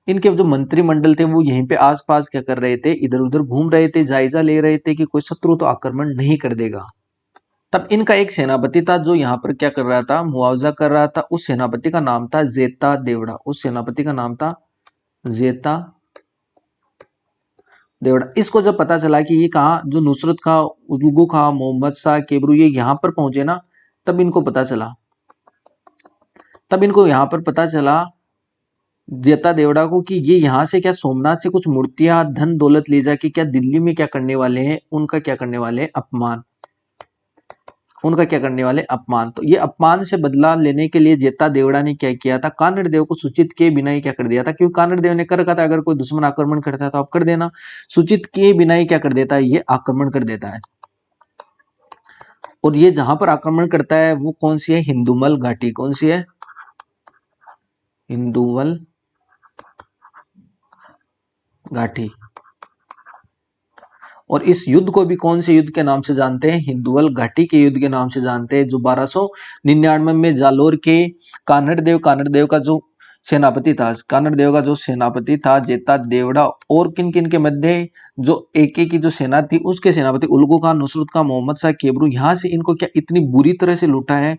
इनके जो मंत्रिमंडल थे वो यहीं पे आसपास क्या कर रहे थे? इधर उधर घूम रहे थे, जायजा ले रहे थे कि कोई शत्रु तो आक्रमण नहीं कर देगा। तब इनका एक सेनापति था जो यहाँ पर क्या कर रहा था? मुआवजा कर रहा था। उस सेनापति का नाम था जेता देवड़ा। उस सेनापति का नाम था जेता देवड़ा। इसको जब पता चला कि ये कहा, जो नुसरत खां, उल्गू खां, मोहम्मद शाह, केबरू ये यहाँ पर पहुंचे ना, तब इनको पता चला, तब इनको यहाँ पर पता चला जेता देवड़ा को कि ये यहाँ से क्या सोमनाथ से कुछ मूर्तियां धन दौलत ले जाके क्या दिल्ली में क्या करने वाले हैं? उनका क्या करने वाले हैं? अपमान। उनका क्या करने वाले? अपमान। तो ये अपमान से बदला लेने के लिए जेता देवड़ा ने क्या किया था? कानड़ देव को सूचित किए बिना ही क्या कर दिया था? क्योंकि कानड़ देव ने कर रखा था, अगर कोई दुश्मन आक्रमण करता है तो आप कर देना। सूचित किए बिना ही क्या कर देता है? ये आक्रमण कर देता है। और ये जहां पर आक्रमण करता है वो कौन सी है? हिंदुमल घाटी। कौन सी है? हिंदुमल घाटी। और इस युद्ध को भी कौन से युद्ध के नाम से जानते हैं? हिंदुवल घाटी के युद्ध के नाम से जानते हैं, जो 1299 में जालोर के कानड़ देव का जो सेनापति था, कानड़ देव का जो सेनापति था जेता देवड़ा, और किन किन के मध्य जो एके की जो सेना थी उसके सेनापति उल्गू खान, नुसरत खान, मोहम्मद शाह, केबरू, यहां से इनको क्या इतनी बुरी तरह से लूटा है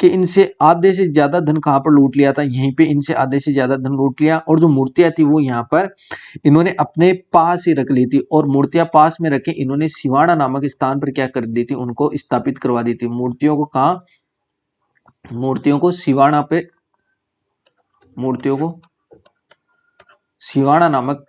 कि इनसे आधे से ज्यादा धन कहां पर लूट लिया था? यहीं पे इनसे आधे से ज्यादा धन लूट लिया। और जो मूर्तियां थी वो यहाँ पर इन्होंने अपने पास ही रख ली थी, और मूर्तियां पास में रखे इन्होंने सिवाड़ा नामक स्थान पर क्या कर दी थी? उनको स्थापित करवा दी थी। मूर्तियों को कहा? मूर्तियों को सिवाड़ा पे, मूर्तियों को सिवाड़ा नामक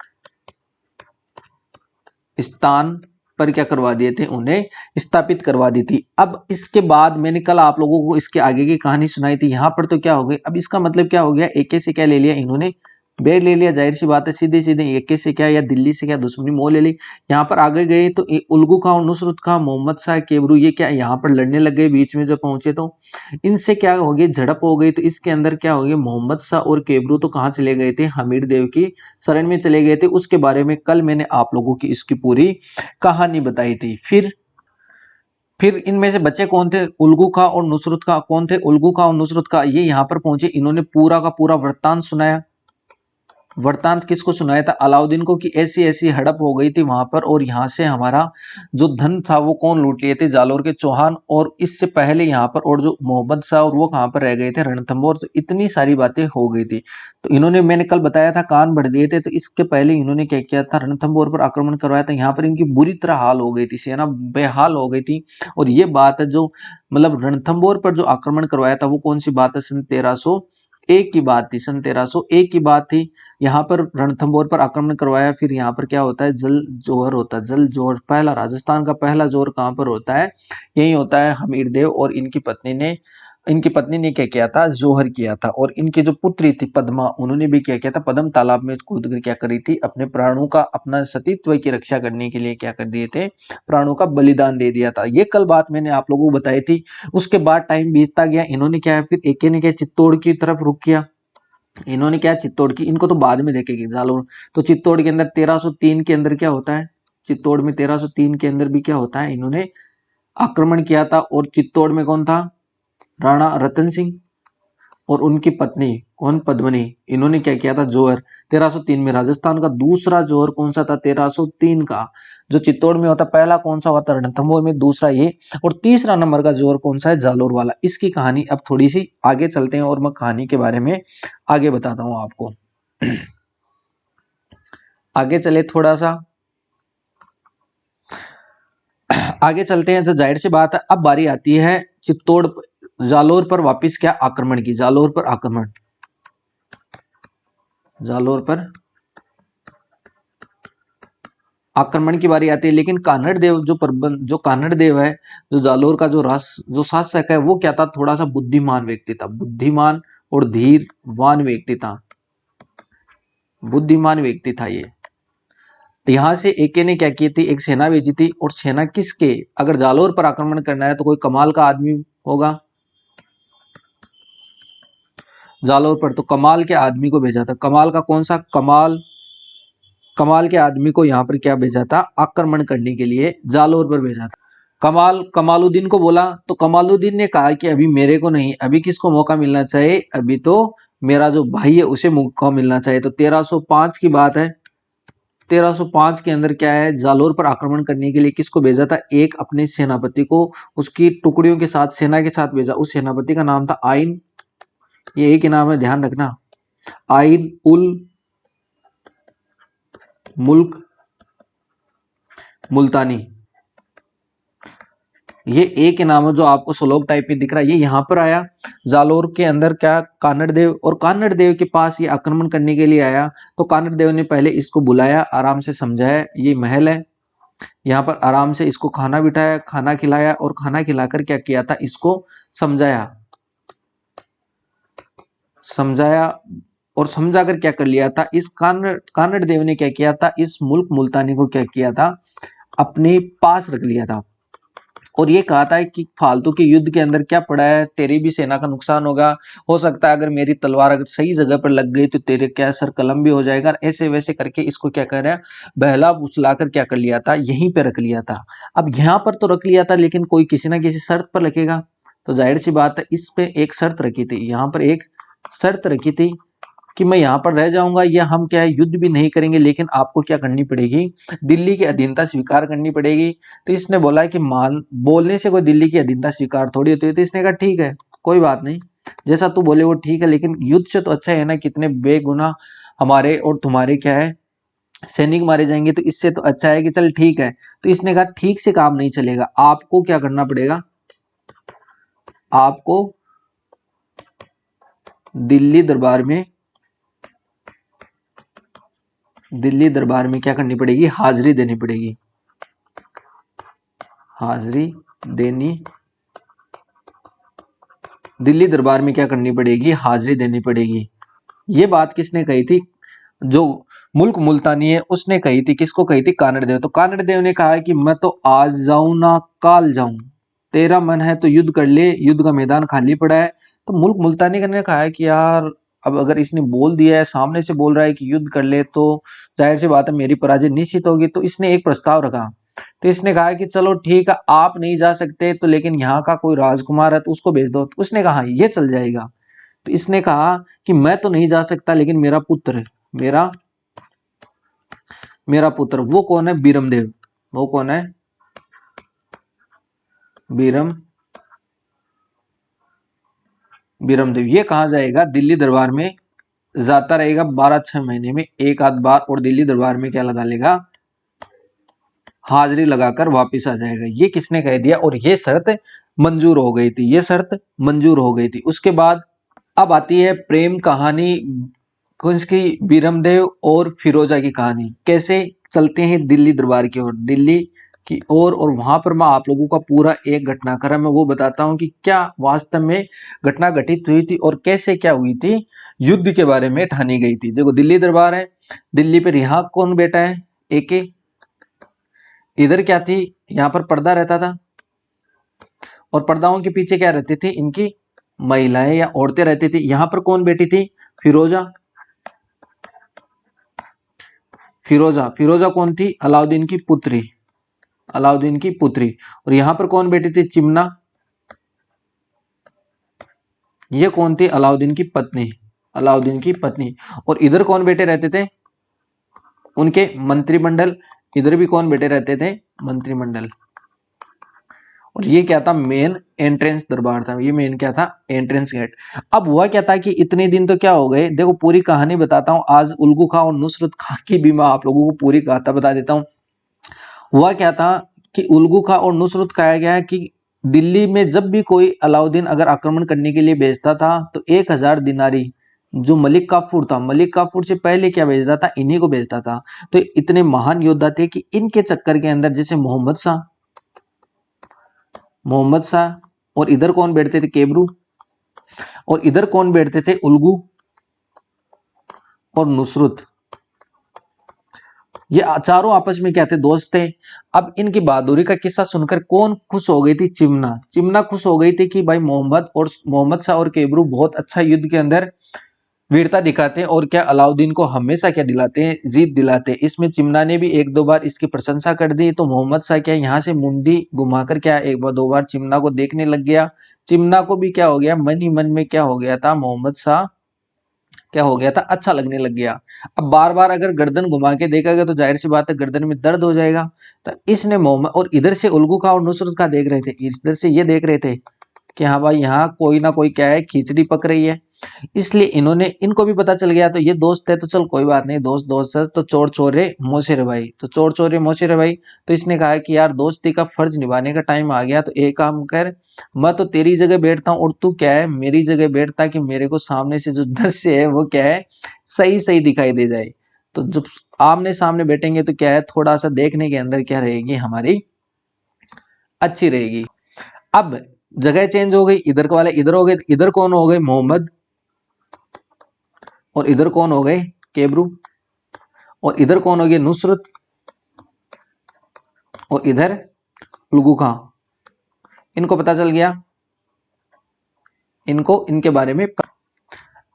स्थान पर क्या करवा दिए थे? उन्हें स्थापित करवा दी थी। अब इसके बाद मैंने कल आप लोगों को इसके आगे की कहानी सुनाई थी। यहाँ पर तो क्या हो गई, अब इसका मतलब क्या हो गया? एके से क्या ले लिया इन्होंने? बेर ले लिया। जाहिर सी बात है, सीधे सीधे एके से क्या या दिल्ली से क्या दुश्मनी मोह ले ली। यहाँ पर आगे गए तो उल्गू खां और नुसरत खां, मोहम्मद शाह, केबरू ये क्या यहाँ पर लड़ने लग गए। बीच में जब पहुंचे तो इनसे क्या हो गई? झड़प हो गई। तो इसके अंदर क्या हो गया? मोहम्मद शाह और केबरू तो कहाँ चले गए थे? हमीर देव की शरण में चले गए थे। उसके बारे में कल मैंने आप लोगों की इसकी पूरी कहानी बताई थी। फिर इनमें से बच्चे कौन थे? उल्गू खां और नुसरत खां। कौन थे? उल्गू खां और नुसरत खां। ये यहाँ पर पहुंचे, इन्होंने पूरा का पूरा वृत्तांत सुनाया। वृत्तांत किसको सुनाया था? अलाउद्दीन को, कि ऐसी ऐसी हड़प हो गई थी वहां पर, और यहाँ से हमारा जो धन था वो कौन लूट लिए थे? जालोर के चौहान। और इससे पहले यहाँ पर और जो मोहम्मद शाह और वो कहाँ पर रह गए थे? रणथंबोर। तो इतनी सारी बातें हो गई थी। तो इन्होंने, मैंने कल बताया था, कान भर दिए थे। तो इसके पहले इन्होंने क्या किया था? रणथंबोर पर आक्रमण करवाया था। यहाँ पर इनकी बुरी तरह हाल हो गई थी, सेना बेहाल हो गई थी। और ये बात है जो मतलब रणथंबोर पर जो आक्रमण करवाया था वो कौन सी बात है? सन 1301 की बात थी। सन 1301 की बात थी। यहाँ पर रणथंबोर पर आक्रमण करवाया। फिर यहाँ पर क्या होता है? जल जोहर होता है। जल जोहर पहला, राजस्थान का पहला जोहर कहाँ पर होता है? यही होता है। हमीर देव और इनकी पत्नी ने इनकी पत्नी ने क्या किया था, जोहर किया था। और इनकी जो पुत्री थी पद्मा, उन्होंने भी क्या किया था, पद्म तालाब में कूद कर क्या करी थी, अपने प्राणों का, अपना सतीत्व की रक्षा करने के लिए क्या कर दिए थे, प्राणों का बलिदान दे दिया था। ये कल बात मैंने आप लोगों को बताई थी। उसके बाद टाइम बीतता गया, इन्होंने क्या है, फिर एके ने क्या चित्तौड़ की तरफ रुख किया। इन्होंने क्या, चित्तौड़ की, इनको तो बाद में देखेगी जालोर। तो चित्तौड़ के अंदर 1303 के अंदर क्या होता है, चित्तौड़ में 1303 के अंदर भी क्या होता है, इन्होंने आक्रमण किया था। और चित्तौड़ में कौन था, राणा रतन सिंह और उनकी पत्नी कौन, पद्मनी। इन्होंने क्या किया था, जोहर 1303 में। राजस्थान का दूसरा जोहर कौन सा था, 1303 का, जो चित्तौड़ में होता। पहला कौन सा हुआ था, रणथंभौर में, दूसरा ये, और तीसरा नंबर का जोहर कौन सा है, जालोर वाला। इसकी कहानी अब थोड़ी सी आगे चलते हैं और मैं कहानी के बारे में आगे बताता हूं आपको। आगे चले, थोड़ा सा आगे चलते हैं। तो जाहिर सी बात है, अब बारी आती है चित्तौड़, जालोर पर वापिस क्या आक्रमण की, जालोर पर आक्रमण, जालोर पर आक्रमण की बारी आती है। लेकिन कान्हड़ देव जो कान्हड़ देव है, जो जालोर का जो शासक है, वो क्या था, थोड़ा सा बुद्धिमान व्यक्ति था, बुद्धिमान और धीरवान व्यक्ति था, बुद्धिमान व्यक्ति था ये। यहां से एके ने क्या की थी, एक सेना भेजी थी। और सेना किसके, अगर जालोर पर आक्रमण करना है तो कोई कमाल का आदमी होगा जालोर पर, तो कमाल के आदमी को भेजा था। कमाल का कौन सा, कमाल के आदमी को यहाँ पर क्या भेजा था, आक्रमण करने के लिए जालोर पर भेजा था। कमालुद्दीन को बोला, तो कमालुद्दीन ने कहा कि अभी मेरे को नहीं, अभी किसको मौका मिलना चाहिए, अभी तो मेरा जो भाई है उसे मौका मिलना चाहिए। तो 1305 की बात है। 1305 के अंदर क्या है, जालोर पर आक्रमण करने के लिए किसको भेजा था, एक अपने सेनापति को उसकी टुकड़ियों के साथ, सेना के साथ भेजा। उस सेनापति का नाम था आइन, ये एक ही नाम है, ध्यान रखना, आइन उल मुल्क मुल्तानी। ये एक ही नाम है जो आपको श्लोक टाइप में दिख रहा है, ये यहां पर आया जालोर के अंदर क्या, कान्हड़ देव। और कान्हड़ देव के पास ये आक्रमण करने के लिए आया। तो कान्हड़ देव ने पहले इसको बुलाया, आराम से समझाया, ये महल है, यहाँ पर आराम से इसको खाना बिठाया, खाना खिलाया। और खाना खिलाकर क्या किया था, इसको समझाया, समझाया और समझा कर क्या कर लिया था, इस कान्हड़ देव ने क्या किया था, इस मुल्क मुल्तानी को क्या किया था, अपने पास रख लिया था। और ये कहा था कि फालतू के युद्ध के अंदर क्या पड़ा है, तेरी भी सेना का नुकसान होगा, हो सकता है अगर मेरी तलवार अगर सही जगह पर लग गई तो तेरे क्या सर कलम भी हो जाएगा। ऐसे वैसे करके इसको क्या कर रहा, बहला फुसलाकर क्या कर लिया था, यहीं पे रख लिया था। अब यहाँ पर तो रख लिया था, लेकिन कोई किसी ना किसी शर्त पर रखेगा। तो जाहिर सी बात है, इस पे एक शर्त रखी थी, यहाँ पर एक शर्त रखी थी कि मैं यहाँ पर रह जाऊंगा, या हम क्या है, युद्ध भी नहीं करेंगे, लेकिन आपको क्या करनी पड़ेगी, दिल्ली की अधीनता स्वीकार करनी पड़ेगी। तो इसने बोला है कि मान बोलने से कोई दिल्ली की अधीनता स्वीकार थोड़ी होती है। तो इसने कहा ठीक है, कोई बात नहीं, जैसा तू बोले वो ठीक है, लेकिन युद्ध से तो अच्छा है ना, कितने बेगुनाह हमारे और तुम्हारे क्या है, सैनिक मारे जाएंगे, तो इससे तो अच्छा है कि चल ठीक है। तो इसने कहा ठीक से काम नहीं चलेगा, आपको क्या करना पड़ेगा, आपको दिल्ली दरबार में क्या करनी पड़ेगी, हाजिरी देनी पड़ेगी, हाजिरी देनी, दिल्ली दरबार में क्या करनी पड़ेगी, हाजिरी देनी पड़ेगी। ये बात किसने कही थी, जो मुल्क मुल्तानी है उसने कही थी। किसको कही थी, कानड़ देव। तो कानड़ देव ने कहा कि मैं तो आज जाऊं ना काल जाऊं, तेरा मन है तो युद्ध कर ले, युद्ध का मैदान खाली पड़ा है। तो मुल्क मुल्तानी ने कहा है कि यार अब अगर इसने बोल दिया है, सामने से बोल रहा है कि युद्ध कर ले, तो जाहिर सी बात है मेरी पराजय निश्चित होगी। तो इसने एक प्रस्ताव रखा। तो इसने कहा कि चलो ठीक है, आप नहीं जा सकते तो लेकिन यहाँ का कोई राजकुमार है तो उसको भेज दो। तो उसने कहा ये चल जाएगा। तो इसने कहा कि मैं तो नहीं जा सकता, लेकिन मेरा पुत्र, मेरा पुत्र, वो कौन है, बीरमदेव। वो कौन है, बीरमदेव। ये कहा जाएगा, दिल्ली दरबार में जाता रहेगा 12-6 महीने में एक आध बार, और दिल्ली दरबार में क्या लगा लेगा, हाजिरी लगाकर वापिस आ जाएगा। ये किसने कह दिया, और ये शर्त मंजूर हो गई थी, ये शर्त मंजूर हो गई थी। उसके बाद अब आती है प्रेम कहानी, किसकी, बीरमदेव और फिरोजा की कहानी। कैसे चलते हैं दिल्ली दरबार की ओर, दिल्ली की ओर, और वहां पर मैं आप लोगों का पूरा एक घटनाक्रम है वो बताता हूं कि क्या वास्तव में घटना घटित हुई थी और कैसे क्या हुई थी, युद्ध के बारे में ठानी गई थी। देखो दिल्ली दरबार है, दिल्ली पर यहाँ कौन बैठा है, एके। इधर क्या थी, यहाँ पर पर्दा रहता था, और पर्दाओं के पीछे क्या रहती थी, इनकी महिलाएं या औरतें रहती थी। यहां पर कौन बैठी थी, फिरोजा। फिरोजा, फिरोजा कौन थी, अलाउद्दीन की पुत्री, अलाउद्दीन की पुत्री। और यहां पर कौन बैठी थी, चिमना। ये कौन थी, अलाउद्दीन की पत्नी, अलाउद्दीन की पत्नी। और इधर कौन बैठे रहते थे, उनके मंत्रिमंडल। इधर भी कौन बैठे रहते थे, मंत्रिमंडल। और ये क्या था, मेन एंट्रेंस दरबार था, ये मेन क्या था, एंट्रेंस गेट। अब हुआ क्या था कि इतने दिन तो क्या हो गए, देखो पूरी कहानी बताता हूं आज, उल्गू खां और नुसरत खां की भी मैं आप लोगों को पूरी गाथा बता देता हूं। हुआ क्या था कि उल्गू खां और नुसरत कहा गया है कि दिल्ली में जब भी कोई अलाउद्दीन अगर आक्रमण करने के लिए भेजता था तो 1000 दिनारी, जो मलिक काफूर था, मलिक काफूर से पहले क्या भेजता था, इन्हीं को भेजता था। तो इतने महान योद्धा थे कि इनके चक्कर के अंदर जैसे मोहम्मद शाह, मोहम्मद शाह, और इधर कौन बैठते थे, केबरू, और इधर कौन बैठते थे, उल्गू और नुसरत। ये चारों आपस में क्या थे, दोस्त थे। अब इनकी बहादुरी का किस्सा सुनकर कौन खुश हो गई थी, चिमना। चिमना खुश हो गई थी कि भाई मोहम्मद शाह और केबरू बहुत अच्छा युद्ध के अंदर वीरता दिखाते हैं, और क्या अलाउद्दीन को हमेशा क्या दिलाते हैं, जीत दिलाते हैं। इसमें चिमना ने भी एक दो बार इसकी प्रशंसा कर दी, तो मोहम्मद शाह क्या यहाँ से मुंडी घुमाकर क्या एक बार दो बार चिमना को देखने लग गया। चिमना को भी क्या हो गया, मन ही मन में क्या हो गया था, मोहम्मद शाह क्या हो गया था, अच्छा लगने लग गया। अब बार बार अगर गर्दन घुमा के देखा गया तो जाहिर सी बात है गर्दन में दर्द हो जाएगा। तो इसने मोहम्मद, और इधर से उल्गू खां और नुसरत खां देख रहे थे, इधर से ये देख रहे थे कि हाँ भाई यहाँ कोई ना कोई क्या है, खिचड़ी पक रही है। इसलिए इन्होंने, इनको भी पता चल गया, तो ये दोस्त है तो चल कोई बात नहीं, दोस्त दोस्त है तो चोर चोर है मोशे रे भाई, तो चोर चोर है मोशे रे भाई। तो इसने कहा कि यार दोस्ती का फर्ज निभाने का टाइम आ गया, तो एक काम कर, मैं तो तेरी जगह बैठता हूँ और तू क्या है, मेरी जगह बैठता, कि मेरे को सामने से जो दृश्य है वो क्या है, सही सही दिखाई दे जाए। तो जब आमने सामने बैठेंगे तो क्या है, थोड़ा सा देखने के अंदर क्या रहेगी हमारी, अच्छी रहेगी। अब जगह चेंज हो गई, इधर वाले इधर हो गए, इधर कौन हो गए, मोहम्मद, और इधर कौन हो गए, केबरू, और इधर कौन हो गए, नुसरत, और इधर उल्गू खां। इनको पता चल गया, इनको इनके बारे में।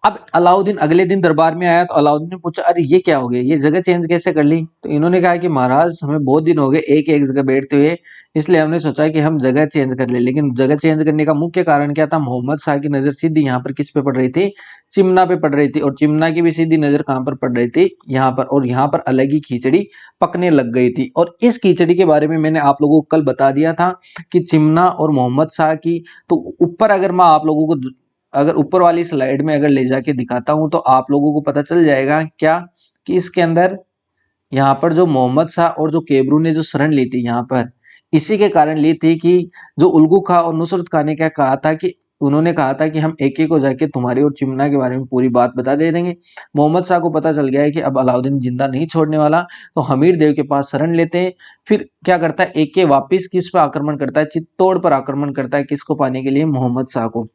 अब अलाउद्दीन अगले दिन दरबार में आया, तो अलाउद्दीन ने पूछा अरे ये क्या हो गया, ये जगह चेंज कैसे कर ली। तो इन्होंने कहा कि महाराज हमें बहुत दिन हो गए एक एक जगह बैठते हुए, इसलिए हमने सोचा कि हम जगह चेंज कर ले। लेकिन जगह चेंज करने का मुख्य कारण क्या था, मोहम्मद शाह की नजर सीधी यहाँ पर किस पे पड़ रही थी, चिमना पे पड़ रही थी, और चिमना की भी सीधी नजर कहाँ पर पड़ रही थी, यहाँ पर। और यहाँ पर अलग ही खिचड़ी पकने लग गई थी। और इस खिचड़ी के बारे में मैंने आप लोगों को कल बता दिया था कि चिमना और मोहम्मद शाह की, तो ऊपर अगर मैं आप लोगों को, अगर ऊपर वाली स्लाइड में अगर ले जाके दिखाता हूं तो आप लोगों को पता चल जाएगा क्या, कि इसके अंदर यहाँ पर जो मोहम्मद शाह और जो केबरू ने जो शरण ली थी यहाँ पर, इसी के कारण ली थी कि जो उल्गू खां और नुसरत खां ने क्या कहा था, कि उन्होंने कहा था कि हम एक एक को जाके तुम्हारी और चिमना के बारे में पूरी बात बता दे देंगे। मोहम्मद शाह को पता चल गया है कि अब अलाउद्दीन जिंदा नहीं छोड़ने वाला, तो हमीर देव के पास शरण लेते हैं। फिर क्या करता है, एक के वापिस किस पर आक्रमण करता है, चित्तौड़ पर आक्रमण करता है, किसको पाने के लिए, मोहम्मद शाह को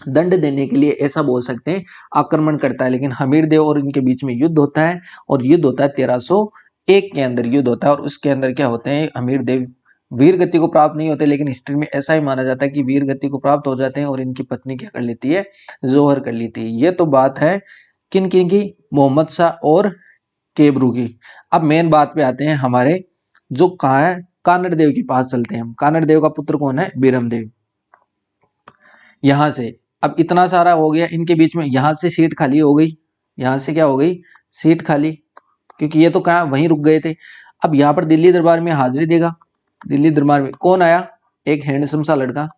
दंड देने के लिए, ऐसा बोल सकते हैं, आक्रमण करता है। लेकिन हमीर देव और इनके बीच में युद्ध होता है, और युद्ध होता है 1301 के अंदर युद्ध होता है। और उसके अंदर क्या होते हैं, हमीर देव वीर गति को प्राप्त नहीं होते, लेकिन हिस्ट्री में ऐसा ही माना जाता है कि वीर गति को प्राप्त हो जाते हैं, और इनकी पत्नी क्या कर लेती है, जोहर कर लेती है। ये तो बात है किन किन की, मोहम्मद शाह और केबरू की। अब मेन बात पे आते हैं, हमारे जो कहाँ है, कानड़ देव के पास चलते हैं हम। कानड़ देव का पुत्र कौन है, बीरम देव। यहां से अब इतना सारा हो गया इनके बीच में, यहां से सीट खाली हो गई, यहां से क्या हो गई, सीट खाली, क्योंकि ये तो कहा वहीं रुक गए थे। अब यहां पर दिल्ली दरबार में हाजिरी देगा, दिल्ली दरबार में कौन आया, एक हैंडसम सा लड़का,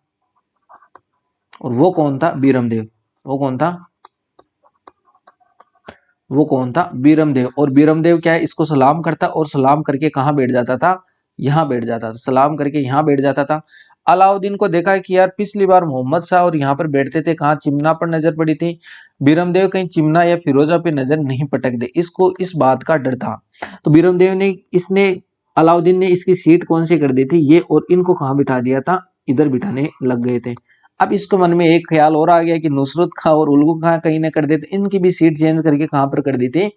और वो कौन था, बीरम देव। वो कौन था, वो कौन था, बीरम देव। और बीरम देव क्या है, इसको सलाम करता, और सलाम करके कहाँ बैठ जाता था, यहाँ बैठ जाता था, सलाम करके यहाँ बैठ जाता था। अलाउद्दीन को देखा कि यार पिछली बार मोहम्मद शाह और यहाँ पर बैठते थे, कहाँ, चिमना पर नजर पड़ी थी, बीरम देव कहीं चिमना या फिरोजा पे नजर नहीं पटक दे, इसको इस बात का डर था। तो बीरम देव ने, इसने अलाउद्दीन ने इसकी सीट कौन सी कर दी थी, ये और इनको कहाँ बिठा दिया था, इधर बिठाने लग गए थे। अब इसको मन में एक ख्याल और आ गया कि नुसरत खां और उलगुल खां कहीं ने कर देते, इनकी भी सीट चेंज करके कहाँ पर कर दी थी,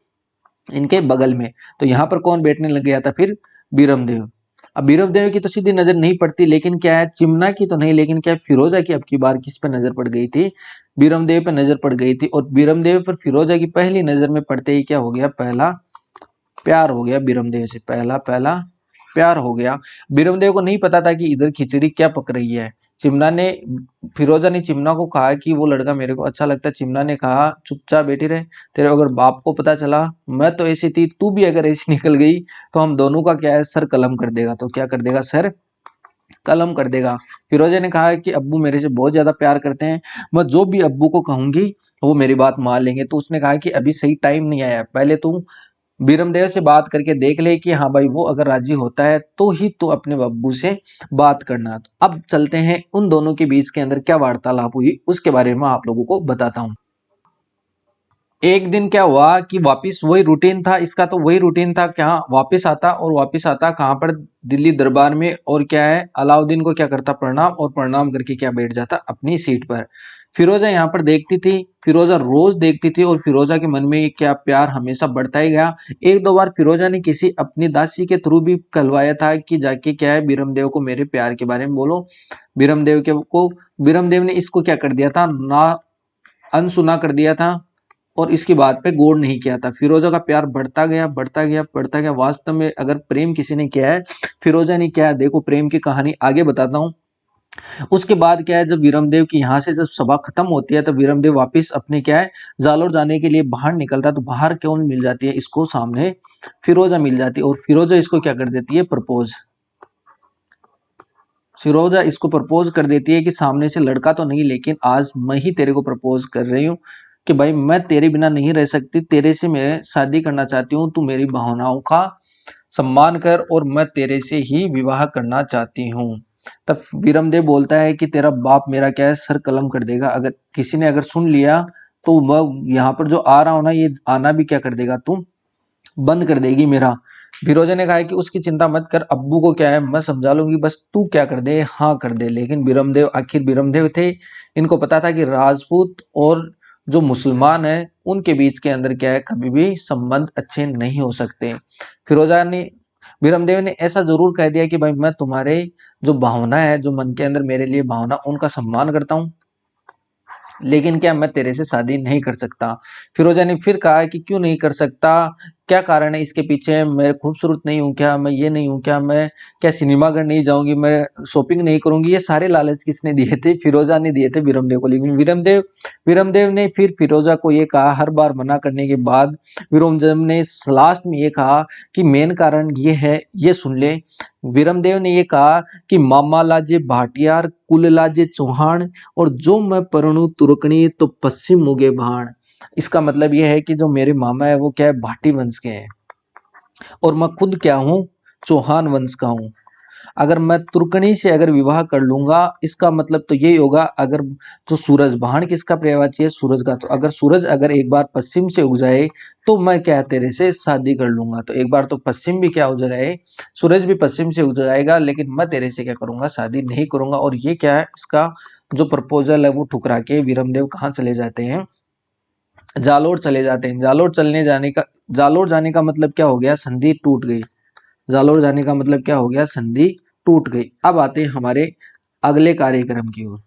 इनके बगल में। तो यहाँ पर कौन बैठने लग गया था फिर, बीरमदेव। अब बीरमदेव की तो सीधी नजर नहीं पड़ती, लेकिन क्या है, चिमना की तो नहीं, लेकिन क्या है, फिरोजा की अब की बार किस पे नजर पड़ गई थी, बीरमदेव पे नजर पड़ गई थी। और बीरमदेव पर फिरोजा की पहली नजर में पड़ते ही क्या हो गया, पहला प्यार हो गया बीरमदेव से, पहला पहला प्यार हो गया। बीरमदेव को नहीं पता था कि इधर खिचड़ी क्या पक रही है। चिमना ने, फिरोजा ने चिमना को कहा कि वो लड़का मेरे को अच्छा लगता है। चिमना ने कहा चुपचाप बैठी रहे, तेरे अगर बाप को पता चला मैं तो ऐसी थी, तू भी अगर ऐसी निकल गई तो हम दोनों का क्या है, सर कलम कर देगा। तो क्या कर देगा, सर कलम कर देगा। फिरोजा ने कहा कि अब्बू मेरे से बहुत ज्यादा प्यार करते हैं, मैं जो भी अब्बू को कहूंगी वो मेरी बात मान लेंगे। तो उसने कहा कि अभी सही टाइम नहीं आया, पहले तू बीरमदेव से बात करके देख ले कि हाँ भाई वो अगर राजी होता है तो ही तू अपने बब्बू से बात करना। तो अब चलते हैं उन दोनों के बीच के अंदर क्या वार्तालाप हुई उसके बारे में आप लोगों को बताता हूँ। एक दिन क्या हुआ कि वापिस वही रूटीन था इसका, तो वही रूटीन था, क्या वापिस आता और वापिस आता कहाँ पर, दिल्ली दरबार में। और क्या है, अलाउद्दीन को क्या करता, प्रणाम, और प्रणाम करके क्या बैठ जाता अपनी सीट पर। फिरोजा यहाँ पर देखती थी, फिरोजा रोज देखती थी, और फिरोजा के मन में क्या प्यार हमेशा बढ़ता ही गया। एक दो बार फिरोजा ने किसी अपनी दासी के थ्रू भी कहलवाया था कि जाके क्या है, बीरमदेव को मेरे प्यार के बारे में बोलो। बीरमदेव ने इसको क्या कर दिया था, ना अनसुना कर दिया था, और इसकी बात पे गौर नहीं किया था। फिरोजा का प्यार बढ़ता गया बढ़ता गया बढ़ता गया। वास्तव में अगर प्रेम किसी ने किया है, फिरोजा ने किया है। देखो प्रेम की कहानी आगे बताता हूँ। उसके बाद क्या है, जब वीरमदेव की यहाँ से जब सभा खत्म होती है तो वीरमदेव वापस अपने क्या है, जालोर जाने के लिए बाहर निकलता है। तो बाहर कौन मिल जाती है इसको, सामने फिरोजा मिल जाती है, और फिरोजा इसको क्या कर देती है, प्रपोज। फिरोजा इसको प्रपोज कर देती है कि सामने से लड़का तो नहीं, लेकिन आज मैं ही तेरे को प्रपोज कर रही हूँ कि भाई मैं तेरे बिना नहीं रह सकती, तेरे से मैं शादी करना चाहती हूँ, तू मेरी भावनाओं का सम्मान कर और मैं तेरे से ही विवाह करना चाहती हूँ। तब वीरमदेव बोलता है कि तेरा बाप मेरा क्या है, सर कलम कर देगा, अगर किसी ने अगर सुन लिया तो वह यहाँ पर जो आ रहा हो ना, ये आना भी क्या कर देगा, तू बंद कर देगी मेरा। फिरोजा ने कहा है कि उसकी चिंता मत कर, अब्बू को क्या है मैं समझा लूंगी, बस तू क्या कर दे, हाँ कर दे। लेकिन बीरमदेव, आखिर बीरमदेव थे, इनको पता था कि राजपूत और जो मुसलमान है उनके बीच के अंदर क्या है, कभी भी संबंध अच्छे नहीं हो सकते। फिरोजा ने, बीरमदेव ने ऐसा जरूर कह दिया कि भाई मैं तुम्हारे जो भावना है, जो मन के अंदर मेरे लिए भावना, उनका सम्मान करता हूँ, लेकिन क्या मैं तेरे से शादी नहीं कर सकता। फिरोजा ने फिर कहा कि क्यों नहीं कर सकता, क्या कारण है इसके पीछे, मैं खूबसूरत नहीं हूँ क्या, मैं ये नहीं हूँ क्या, मैं क्या सिनेमा घर नहीं जाऊंगी, मैं शॉपिंग नहीं करूंगी। ये सारे लालच किसने दिए थे, फिरोजा ने दिए थे बीरमदेव को। लेकिन बीरमदेव ने फिर फिरोजा को ये कहा, हर बार मना करने के बाद बीरमदेव ने लास्ट में ये कहा कि मेन कारण ये है, ये सुन ले। बीरमदेव ने ये कहा कि मामा लाजे भाटियार, कुल लाजे चौहान, और जो मैं परणु तुर्कनी तो पश्चिम मुगे भाण। इसका मतलब यह है कि जो मेरे मामा है वो क्या है, भाटी वंश के हैं, और मैं खुद क्या हूँ, चौहान वंश का हूँ। अगर मैं तुर्कनी से अगर विवाह कर लूंगा, इसका मतलब तो यही होगा, अगर जो सूरज, भाण किसका पर्यायवाची है, सूरज का, तो अगर सूरज अगर एक बार पश्चिम से उग जाए तो मैं क्या है, तेरे से शादी कर लूंगा। तो एक बार तो पश्चिम भी क्या हो जाए, सूरज भी पश्चिम से उग जाएगा, लेकिन मैं तेरे से क्या करूंगा, शादी नहीं करूंगा। और ये क्या है, इसका जो प्रपोजल है वो ठुकरा के वीरमदेव कहाँ चले जाते हैं, जालोर चले जाते हैं। जालोर जाने का मतलब क्या हो गया, संधि टूट गई। जालोर जाने का मतलब क्या हो गया, संधि टूट गई। अब आते हैं हमारे अगले कार्यक्रम की ओर।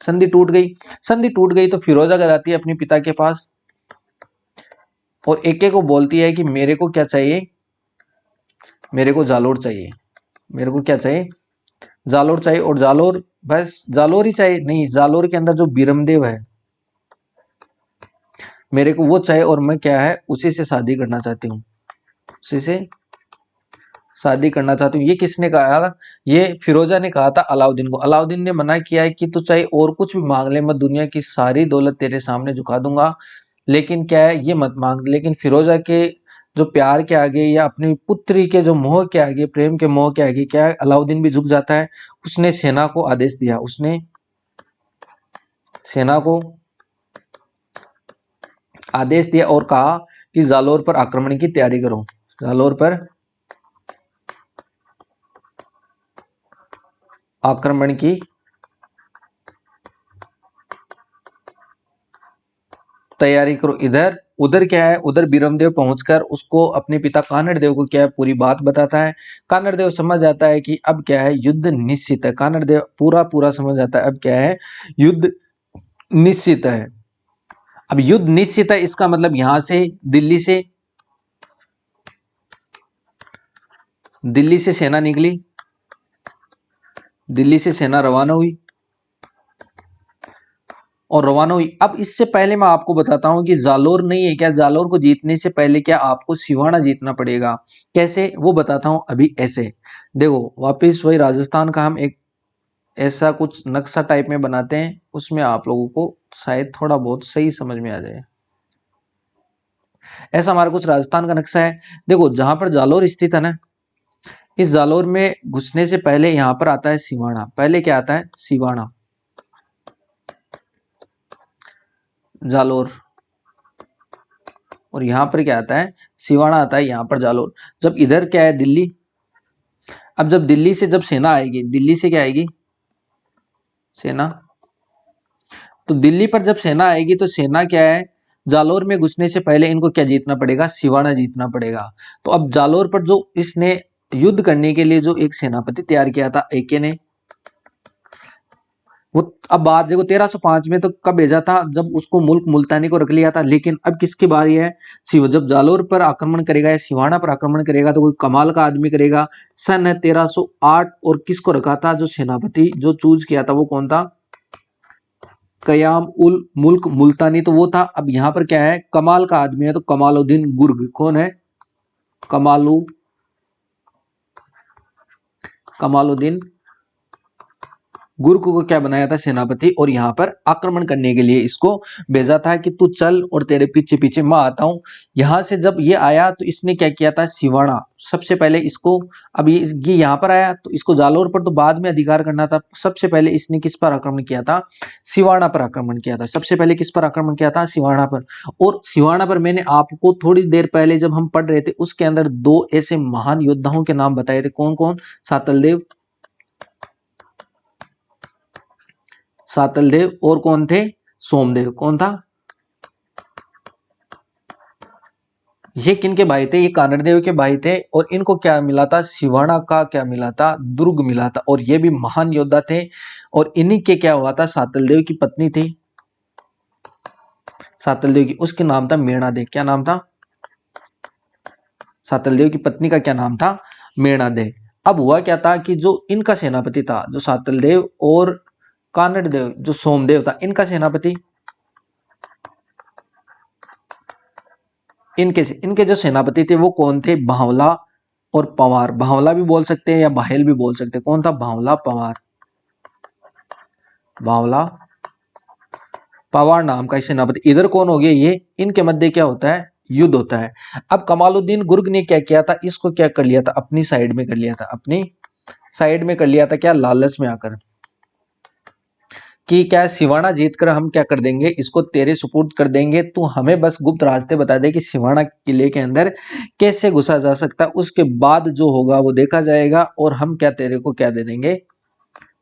संधि टूट गई, संधि टूट गई तो फिरोजा जाती है अपने पिता के पास, और एक एक को बोलती है कि मेरे को क्या चाहिए, मेरे को जालोर चाहिए, मेरे को क्या चाहिए, जालोर चाहिए। और जालोर, बस जालोर ही चाहिए नहीं, जालोर के अंदर जो बीरमदेव है मेरे को वो चाहिए, और मैं क्या है, उसी से शादी करना चाहती हूँ, उसी से शादी करना चाहती हूँ। ये किसने कहा था, ये फिरोजा ने कहा था अलाउद्दीन को। अलाउद्दीन ने मना किया है कि तू चाहे और कुछ भी मांग ले, मैं दुनिया की सारी दौलत तेरे सामने झुका दूंगा, लेकिन क्या है, ये मत मांग। लेकिन फिरोजा के जो प्यार के आगे या अपनी पुत्री के जो मोह के आगे, प्रेम के मोह के आगे क्या है, अलाउद्दीन भी झुक जाता है। उसने सेना को आदेश दिया, उसने सेना को आदेश दिया और कहा कि जालोर पर आक्रमण की तैयारी करो, जालोर पर आक्रमण की तैयारी करो। इधर उधर क्या है, उधर बीरमदेव पहुंचकर उसको अपने पिता कानड़देव को क्या है पूरी बात बताता है। कानड़देव समझ जाता है कि अब क्या है, युद्ध निश्चित है। कानड़देव पूरा पूरा समझ जाता है अब क्या है, युद्ध निश्चित है। अब युद्ध निश्चित है इसका मतलब यहां से दिल्ली से सेना निकली, दिल्ली से सेना रवाना हुई और रवाना हुई। अब इससे पहले मैं आपको बताता हूं कि जालोर नहीं है क्या, जालोर को जीतने से पहले क्या आपको सिवाना जीतना पड़ेगा। कैसे वो बताता हूं अभी। ऐसे देखो, वापिस वही राजस्थान का हम एक ऐसा कुछ नक्शा टाइप में बनाते हैं, उसमें आप लोगों को शायद थोड़ा बहुत सही समझ में आ जाए। ऐसा हमारा कुछ राजस्थान का नक्शा है। देखो जहां पर जालोर स्थित है ना, इस जालोर में घुसने से पहले यहां पर आता है सिवाना। पहले क्या आता है, सिवाना, जालोर, और यहां पर क्या आता है, सिवाना आता है, यहां पर जालोर। जब इधर क्या है, दिल्ली। अब जब दिल्ली से जब सेना आएगी, दिल्ली से क्या आएगी, सेना। तो दिल्ली पर जब सेना आएगी तो सेना क्या है, जालोर में घुसने से पहले इनको क्या जीतना पड़ेगा, सिवाना जीतना पड़ेगा। तो अब जालोर पर जो इसने युद्ध करने के लिए जो एक सेनापति तैयार किया था एके ने, वो अब बात देखो 1305 में तो कब भेजा था, जब उसको मुल्क मुल्तानी को रख लिया था। लेकिन अब किसकी बारी है, जब जालोर पर आक्रमण करेगा या सिवाना पर आक्रमण करेगा तो कोई कमाल का आदमी करेगा। सन है 1308 और किसको रखा था, जो सेनापति जो चूज किया था वो कौन था, कयाम उल मुल्क मुल्तानी, तो वो था। अब यहां पर क्या है, कमाल का आदमी है तो कमालुद्दीन गुर्ग। कौन है, कमालुद्दीन गुर्ग को क्या बनाया था, सेनापति, और यहां पर आक्रमण करने के लिए इसको भेजा था कि तू चल और तेरे पीछे पीछे मैं आता हूं। यहां से जब ये आया तो इसने क्या किया था, सिवाना सबसे पहले इसको। अब ये यहां पर आया तो इसको जालोर पर तो बाद में अधिकार करना था। सबसे पहले इसने किस पर आक्रमण किया था, सिवाना पर आक्रमण किया था। सबसे पहले किस पर आक्रमण किया था, सिवाना पर। और सिवाना पर मैंने आपको थोड़ी देर पहले जब हम पढ़ रहे थे उसके अंदर दो ऐसे महान योद्धाओं के नाम बताए थे। कौन कौन, सातलदेव और कौन थे, सोमदेव। कौन था, ये किनके भाई थे, ये कानड़देव के भाई थे। और इनको क्या मिला था, सिवाना का क्या मिला था, दुर्ग मिला था। और ये भी महान योद्धा थे। और इन्हीं के क्या हुआ था, सातलदेव की पत्नी थी, सातलदेव की, उसके नाम था मेणादेव। क्या नाम था, सातलदेव की पत्नी का क्या नाम था, मेणादेव। अब हुआ क्या था कि जो इनका सेनापति था, जो सातलदेव और कानड़देव, जो सोमदेव था, इनका सेनापति, इनके जो सेनापति थे वो कौन थे, भांवला और पंवार। भांवला भी बोल सकते हैं या बाहेल भी बोल सकते हैं। कौन था, भांवला पंवार, भांवला पंवार नाम का सेनापति। इधर कौन हो गया, ये इनके मध्य क्या होता है, युद्ध होता है। अब कमालुद्दीन गुर्ग ने क्या किया था, इसको क्या कर लिया था, अपनी साइड में कर लिया था, अपनी साइड में कर लिया था। क्या, लालच में आकर कि क्या सिवाना जीतकर हम क्या कर देंगे, इसको तेरे सुपुर्द कर देंगे, तू हमें बस गुप्त रास्ते बता दे कि सिवाना किले के अंदर कैसे घुसा जा सकता है। उसके बाद जो होगा वो देखा जाएगा। और हम क्या तेरे को क्या दे देंगे,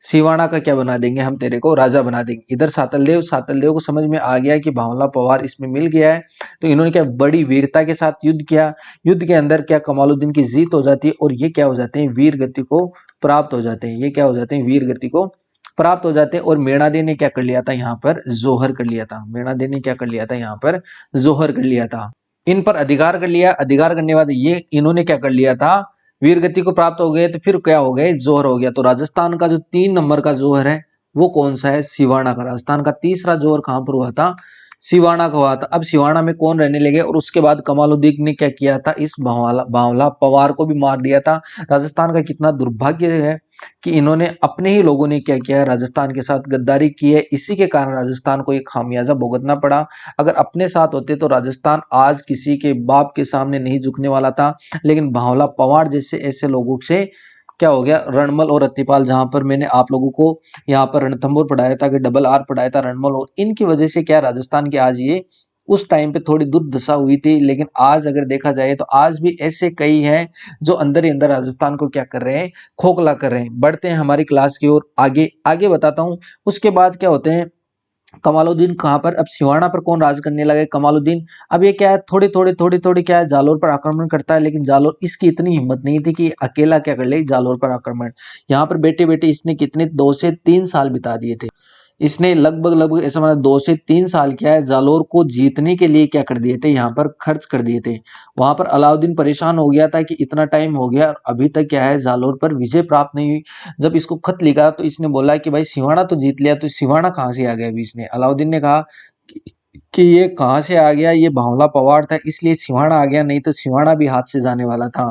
सिवाना का क्या बना देंगे, हम तेरे को राजा बना देंगे। इधर सातलदेव को समझ में आ गया कि भांवला पवार इसमें मिल गया है। तो इन्होंने क्या बड़ी वीरता के साथ युद्ध किया। युद्ध के अंदर क्या कमालुद्दीन की जीत हो जाती है और ये क्या हो जाते हैं, वीर गति को प्राप्त हो जाते हैं। ये क्या हो जाते हैं, वीर गति को प्राप्त हो जाते हैं। और मेणादे ने क्या कर लिया था, यहाँ पर जोहर कर लिया था। मेणादे ने क्या कर लिया था, यहाँ पर जोहर कर लिया था। इन पर अधिकार कर लिया। अधिकार करने के बाद ये इन्होंने क्या कर लिया था, वीर गति को प्राप्त हो गए। तो फिर क्या हो गए, जोहर हो गया। तो राजस्थान का जो 3 नंबर का जोहर है वो कौन सा है, सिवाना का। राजस्थान का तीसरा जोहर कहां पर हुआ था, सिवाना का हुआ था। अब सिवाना में कौन रहने लगे, और उसके बाद कमालुद्दीन ने क्या किया था, इस भांवला पवार को भी मार दिया था। राजस्थान का कितना दुर्भाग्य है कि इन्होंने अपने ही लोगों ने क्या किया है, राजस्थान के साथ गद्दारी की है। इसी के कारण राजस्थान को एक खामियाजा भुगतना पड़ा। अगर अपने साथ होते तो राजस्थान आज किसी के बाप के सामने नहीं झुकने वाला था। लेकिन भांवला पवार जैसे ऐसे लोगों से क्या हो गया, रणमल और रत्तीपाल, जहां पर मैंने आप लोगों को यहाँ पर रणथंभौर पढ़ाया था कि डबल आर पढ़ाया था, रणमल, और इनकी वजह से क्या राजस्थान के आज ये उस टाइम पे थोड़ी दुर्दशा हुई थी, लेकिन आज अगर देखा जाए तो आज भी ऐसे कई हैं जो अंदर ही अंदर राजस्थान को क्या कर रहे हैं, खोखला कर रहे हैं। बढ़ते हैं हमारी क्लास की ओर, आगे आगे बताता हूँ। उसके बाद क्या होते हैं, कमालुद्दीन कहाँ पर, अब सिवाना पर कौन राज करने लगे, कमालुद्दीन। अब ये क्या है, थोड़ी क्या है, जालोर पर आक्रमण करता है, लेकिन जालोर, इसकी इतनी हिम्मत नहीं थी कि अकेला क्या कर ले जालोर पर आक्रमण। यहाँ पर बेटे बेटे इसने कितने 2 से 3 साल बिता दिए थे। इसने लगभग ऐसा मतलब 2 से 3 साल क्या है, जालोर को जीतने के लिए क्या कर दिए थे, यहाँ पर खर्च कर दिए थे। वहां पर अलाउद्दीन परेशान हो गया था कि इतना टाइम हो गया और अभी तक क्या है, जालोर पर विजय प्राप्त नहीं हुई। जब इसको खत लिखा तो इसने बोला कि भाई सिवाना तो जीत लिया, तो सिवाना कहाँ से आ गया। अभी इसने, अलाउद्दीन ने कहा कि ये कहाँ से आ गया, ये भांवला पवाड़ था इसलिए सिवाना आ गया, नहीं तो सिवाना भी हाथ से जाने वाला था।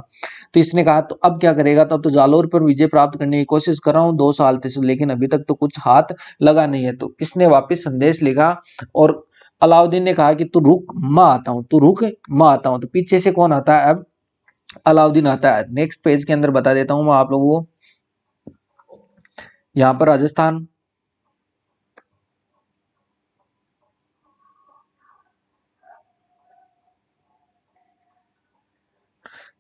तो इसने कहा तो अब क्या करेगा, तब तो जालोर पर विजय प्राप्त करने की कोशिश कर रहा हूँ 2 साल से, लेकिन अभी तक तो कुछ हाथ लगा नहीं है। तो इसने वापस संदेश लिखा और अलाउद्दीन ने कहा कि तू रुक, मैं आता हूँ, तू रुक, मैं आता हूँ। तो पीछे से कौन आता है, अब अलाउद्दीन आता है। नेक्स्ट पेज के अंदर बता देता हूँ मैं आप लोगों को। यहाँ पर राजस्थान,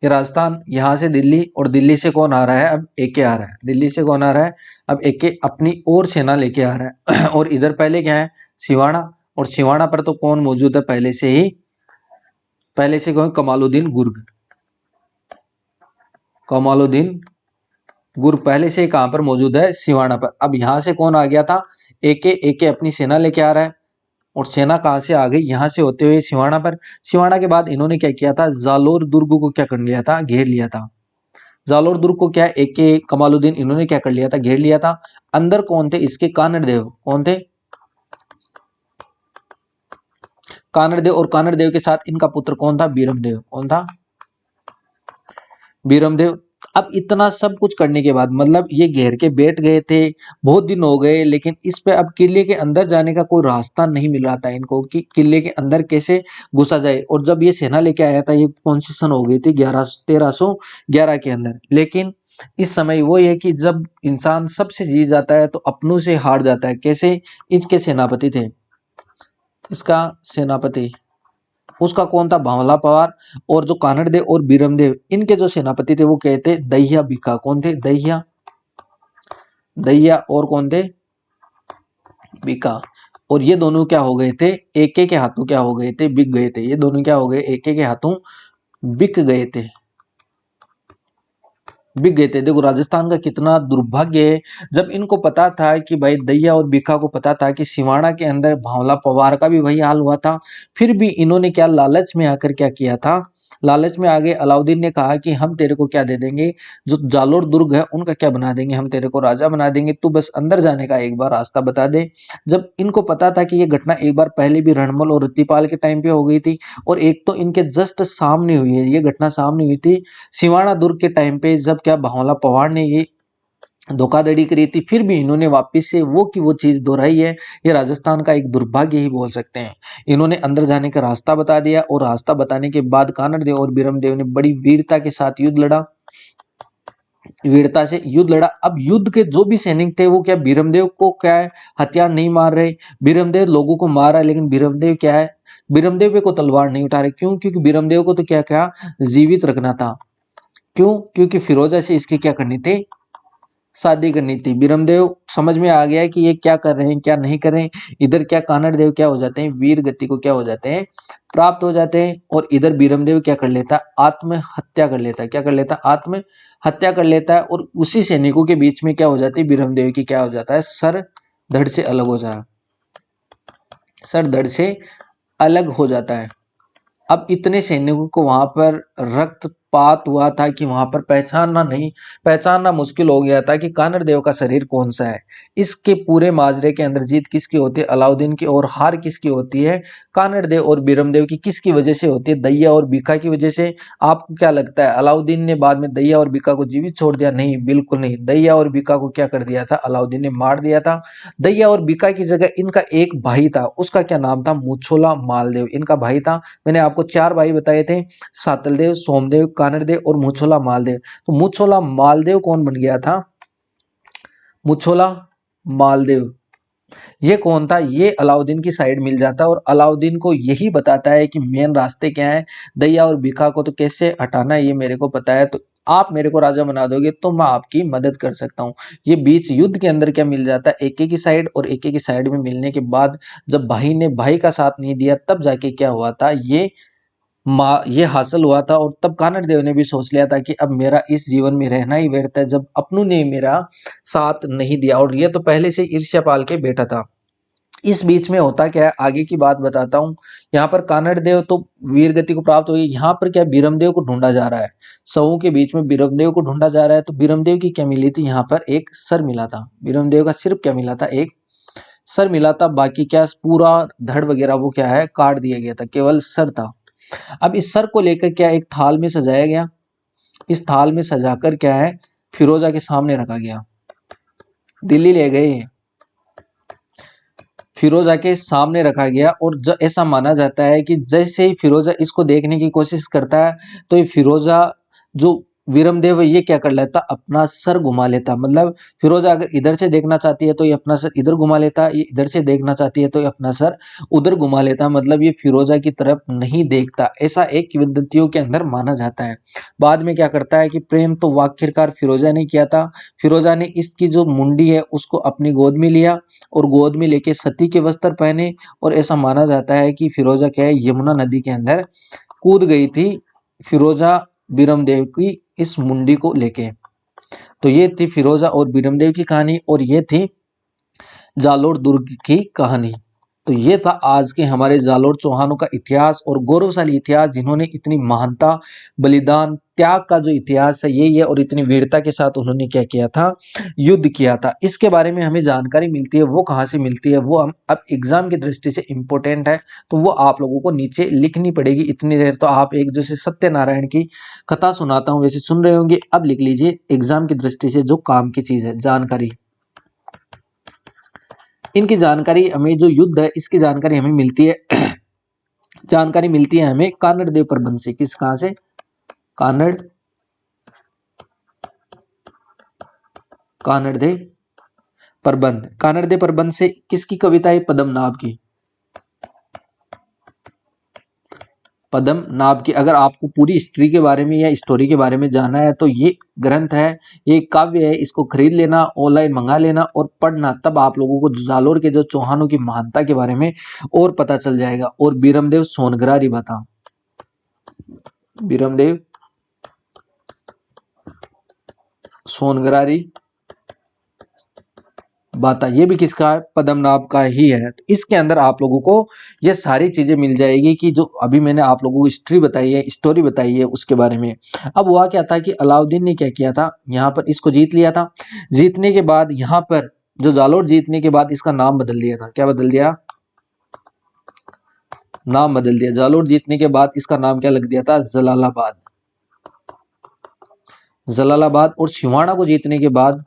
ये राजस्थान, यहाँ से दिल्ली, और दिल्ली से कौन आ रहा है, अब एके आ रहा है। दिल्ली से कौन आ रहा है, अब एके अपनी और सेना लेके आ रहा है। और इधर पहले क्या है, सिवाना, और सिवाना पर तो कौन मौजूद है पहले से ही, पहले से कौन, कमालुद्दीन गुर्ग। कमालुद्दीन गुर्ग पहले से ही कहां पर मौजूद है, सिवाना पर। अब यहां से कौन आ गया था, एके। एके अपनी सेना लेके आ रहा है, और सेना कहां से आ गई, यहां से होते हुए सिवाना पर। सिवाना के बाद इन्होंने क्या किया था, जालोर दुर्ग को क्या कर लिया था, घेर लिया था। जालोर दुर्ग को क्या, एक के कमालुद्दीन इन्होंने क्या कर लिया था, घेर लिया था। अंदर कौन थे इसके, कानड़ देव। कौन थे, कानड़ देव। और कानड़ देव के साथ इनका पुत्र कौन था, बीरम देव। कौन था, बीरम देव। अब इतना सब कुछ करने के बाद, मतलब ये घेर के बैठ गए थे, बहुत दिन हो गए, लेकिन इस पे अब किले के अंदर जाने का कोई रास्ता नहीं मिल रहा था इनको कि किले के अंदर कैसे घुसा जाए। और जब ये सेना लेके आया था, ये कौन सी सन हो गई थी, 1311 के अंदर। लेकिन इस समय वो है कि जब इंसान सबसे जीत जाता है तो अपनों से हार जाता है। कैसे, इसके सेनापति थे, इसका सेनापति, उसका कौन था, भांवला पवार। और जो कानड़ देव और बीरम देव, इनके जो सेनापति थे वो कहते दहिया बीका। कौन थे, दहिया, दहिया, और कौन थे, बीका। और ये दोनों क्या हो गए थे, एके के हाथों क्या हो गए थे, बिक गए थे। ये दोनों क्या हो गए, एके के हाथों बिक गए थे, बिक गए थे। देखो राजस्थान का कितना दुर्भाग्य है, जब इनको पता था कि भाई दैया और बीका को पता था कि सिवाना के अंदर भांवला पवार का भी वही हाल हुआ था, फिर भी इन्होंने क्या लालच में आकर क्या किया था, लालच में आगे अलाउद्दीन ने कहा कि हम तेरे को क्या दे देंगे, जो जालोर दुर्ग है उनका क्या बना देंगे, हम तेरे को राजा बना देंगे, तू बस अंदर जाने का एक बार रास्ता बता दे। जब इनको पता था कि ये घटना एक बार पहले भी रणमल और रत्तीपाल के टाइम पे हो गई थी, और एक तो इनके जस्ट सामने हुई है, ये घटना सामने हुई थी सिवाना दुर्ग के टाइम पे, जब क्या भांवला पवार ने ये धोखाधड़ी करी थी, फिर भी इन्होंने वापस से वो की वो चीज दोहराई है। ये राजस्थान का एक दुर्भाग्य ही बोल सकते हैं। इन्होंने अंदर जाने का रास्ता बता दिया, और रास्ता बताने के बाद कानड़ देव और बीरम देव ने बड़ी वीरता के साथ युद्ध लड़ा, वीरता से युद्ध लड़ा। अब युद्ध के जो भी सैनिक थे वो क्या, बीरमदेव को क्या है, हथियार नहीं मार रहे, बीरमदेव लोगों को मार रहा है, लेकिन बीरमदेव क्या है, बीरमदेव पे को तलवार नहीं उठा रहे। क्यों, क्योंकि बीरमदेव को तो क्या क्या जीवित रखना था। क्यों, क्योंकि फिरोजा से इसकी क्या करनी थी, शादी करनी थी। बीरमदेव समझ में आ गया है कि ये क्या कर रहे हैं, क्या नहीं कर रहे हैं। इधर क्या कानड़ देव क्या हो जाते हैं, वीर गति को क्या हो जाते हैं, प्राप्त हो जाते हैं। और इधर बीरमदेव क्या कर लेता है, आत्महत्या कर लेता है। क्या कर लेता है, आत्महत्या कर लेता है। और उसी सैनिकों के बीच में क्या हो जाती है, बीरमदेव की क्या हो जाता है, सर धड़ से अलग हो जाए, सर धड़ से अलग हो जाता है। अब इतने सैनिकों को वहां पर रक्तपात हुआ था कि वहां पर पहचानना मुश्किल हो गया था कि कानड़ देव का शरीर कौन सा है। इसके पूरे माजरे के अंदर जीत किसकी होती है, अलाउद्दीन की, और हार किसकी होती है, कानड़ देव और बीरम देव की। किसकी वजह से होती है, दैया और बीका की वजह से। आपको क्या लगता है, अलाउद्दीन ने बाद में दैया और बीका को जीवित छोड़ दिया? नहीं, बिल्कुल नहीं। दैया और बीका को क्या कर दिया था, अलाउद्दीन ने मार दिया था। दैया और बीका की जगह इनका एक भाई था, उसका क्या नाम था, मुछोला मालदेव इनका भाई था। मैंने आपको 4 भाई बताए थे, सातलदेव, सोमदेव, कानड़देव और मुछोला मालदेव। तो मुछोला मालदेव कौन बन गया था, मुछोला मालदेव ये कौन था? ये अलाउद्दीन की साइड मिल जाता है और अलाउद्दीन को यही बताता है कि मेन रास्ते क्या है, दैया और भिखा को तो कैसे हटाना है ये मेरे को पता है, तो आप मेरे को राजा बना दोगे तो मैं आपकी मदद कर सकता हूँ। ये बीच युद्ध के अंदर क्या मिल जाता है, एके की साइड, और एके की साइड में मिलने के बाद जब भाई ने भाई का साथ नहीं दिया तब जाके क्या हुआ था, ये हासिल हुआ था। और तब कानड़ देव ने भी सोच लिया था कि अब मेरा इस जीवन में रहना ही व्यर्थ है जब अपनों ने मेरा साथ नहीं दिया, और ये तो पहले से ईर्ष्या पाल के बैठा था। इस बीच में होता क्या है, आगे की बात बताता हूँ। यहाँ पर कानड़ देव तो वीर गति को प्राप्त हुई, यहाँ पर क्या बीरमदेव को ढूंढा जा रहा है, सबों के बीच में बीरमदेव को ढूंढा जा रहा है। तो बीरमदेव की क्या मिली थी, यहाँ पर एक सर मिला था, बीरमदेव का सिर्फ क्या मिला था, एक सर मिला था, बाकी क्या पूरा धड़ वगैरह वो क्या है काट दिया गया था, केवल सर था। अब इस सर को लेकर क्या एक थाल में सजाया गया, इस थाल में सजाकर क्या है फिरोजा के सामने रखा गया, दिल्ली ले गए, फिरोजा के सामने रखा गया। और ऐसा माना जाता है कि जैसे ही फिरोजा इसको देखने की कोशिश करता है तो ये फिरोजा जो वीरमदेव है ये क्या कर लेता, अपना सर घुमा लेता। मतलब फिरोजा अगर इधर से देखना चाहती है तो ये अपना सर इधर घुमा लेता, ये इधर से देखना चाहती है तो ये अपना सर उधर घुमा लेता, मतलब ये फिरोजा की तरफ नहीं देखता, ऐसा एक किंवदंतियों के अंदर माना जाता है। बाद में क्या करता है कि प्रेम तो आखिरकार फिरोजा ने किया था, फिरोजा ने इसकी जो मुंडी है उसको अपनी गोद में लिया और गोद में लेके सती के वस्त्र पहने, और ऐसा माना जाता है कि फिरोजा क्या है यमुना नदी के अंदर कूद गई थी, फिरोजा बीरमदेव की इस मुंडी को लेके। तो ये थी फिरोजा और बीरमदेव की कहानी, और ये थी जालोर दुर्ग की कहानी। तो ये था आज के हमारे जालोर चौहानों का इतिहास और गौरवशाली इतिहास, जिन्होंने इतनी महानता, बलिदान, त्याग का जो इतिहास है यही है, और इतनी वीरता के साथ उन्होंने क्या किया था, युद्ध किया था। इसके बारे में हमें जानकारी मिलती है, वो कहाँ से मिलती है, वो हम अब एग्जाम की दृष्टि से इम्पोर्टेंट है, तो वो आप लोगों को नीचे लिखनी पड़ेगी। इतनी देर तो आप एक जैसे सत्यनारायण की कथा सुनाता हूँ वैसे सुन रहे होंगे, अब लिख लीजिए एग्जाम की दृष्टि से जो काम की चीज है, जानकारी। इनकी जानकारी हमें, जो युद्ध है इसकी जानकारी हमें मिलती है जानकारी मिलती है हमें कानड़ देव प्रबंध से। किस कहां से, कानड़ देव प्रबंध। कानड़ देव प्रबंध से किसकी कविता है, पद्मनाभ की, पद्मनाभ की। अगर आपको पूरी हिस्ट्री के बारे में या स्टोरी के बारे में जानना है तो ये ग्रंथ है, ये काव्य है, इसको खरीद लेना, ऑनलाइन मंगा लेना और पढ़ना, तब आप लोगों को जालोर के जो चौहानों की महानता के बारे में और पता चल जाएगा। और बीरमदेव सोनग्रारी बता, बीरमदेव सोनग्रारी बाता, ये भी किसका है, पद्मनाभ का ही है। तो इसके अंदर आप लोगों को ये सारी चीजें मिल जाएगी कि जो अभी मैंने आप लोगों को हिस्ट्री बताई है, स्टोरी बताई है उसके बारे में। अब हुआ क्या था कि अलाउद्दीन ने क्या किया था, यहाँ पर इसको जीत लिया था। जीतने के बाद यहाँ पर जो जालोर जीतने के बाद इसका नाम बदल दिया था, क्या बदल दिया, नाम बदल दिया। जालोर जीतने के बाद इसका नाम क्या लग दिया था, जलालाबाद, जलालाबाद। और सिवाना को जीतने के बाद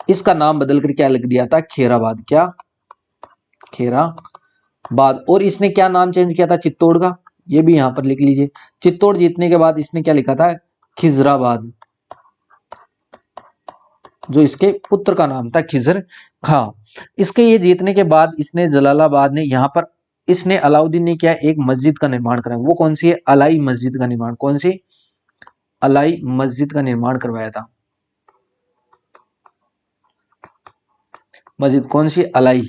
इसका नाम बदलकर क्या लिख दिया था, खेराबाद, क्या, खेराबाद। और इसने क्या नाम चेंज किया था, चित्तौड़ का, ये भी यहां पर लिख लीजिए। चित्तौड़ जीतने के बाद इसने क्या लिखा था, खिजराबाद, जो इसके पुत्र का नाम था खिजर खां। इसके ये जीतने के बाद इसने जलालाबाद ने यहाँ पर इसने अलाउद्दीन ने क्या एक मस्जिद का निर्माण कराया, वो कौन सी है, अलाई मस्जिद का निर्माण, कौन सी, अलाई मस्जिद का निर्माण करवाया था। मस्जिद कौन सी, अलाई,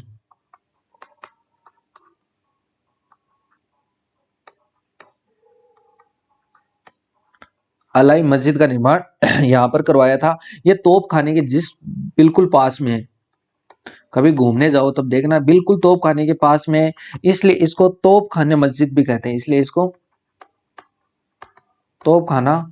अलाई मस्जिद का निर्माण यहां पर करवाया था। ये तोप खाने के जिस बिल्कुल पास में है, कभी घूमने जाओ तब देखना, बिल्कुल तोप खाने के पास में है, इसलिए इसको तोप खाने मस्जिद भी कहते हैं, इसलिए इसको तोप खाना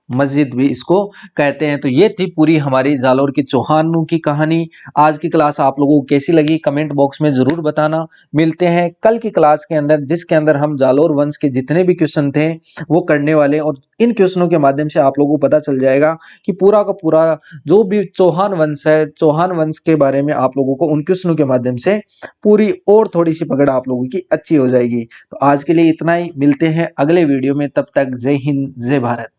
मस्जिद भी इसको कहते हैं। तो ये थी पूरी हमारी जालोर की चौहानों की कहानी। आज की क्लास आप लोगों को कैसी लगी कमेंट बॉक्स में जरूर बताना। मिलते हैं कल की क्लास के अंदर, जिसके अंदर हम जालोर वंश के जितने भी क्वेश्चन थे वो करने वाले, और इन क्वेश्चनों के माध्यम से आप लोगों को पता चल जाएगा कि पूरा का पूरा जो भी चौहान वंश है, चौहान वंश के बारे में आप लोगों को उन क्वेश्चनों के माध्यम से पूरी और थोड़ी सी पकड़ आप लोगों की अच्छी हो जाएगी। तो आज के लिए इतना ही, मिलते हैं अगले वीडियो में, तब तक जय हिंद जय भारत।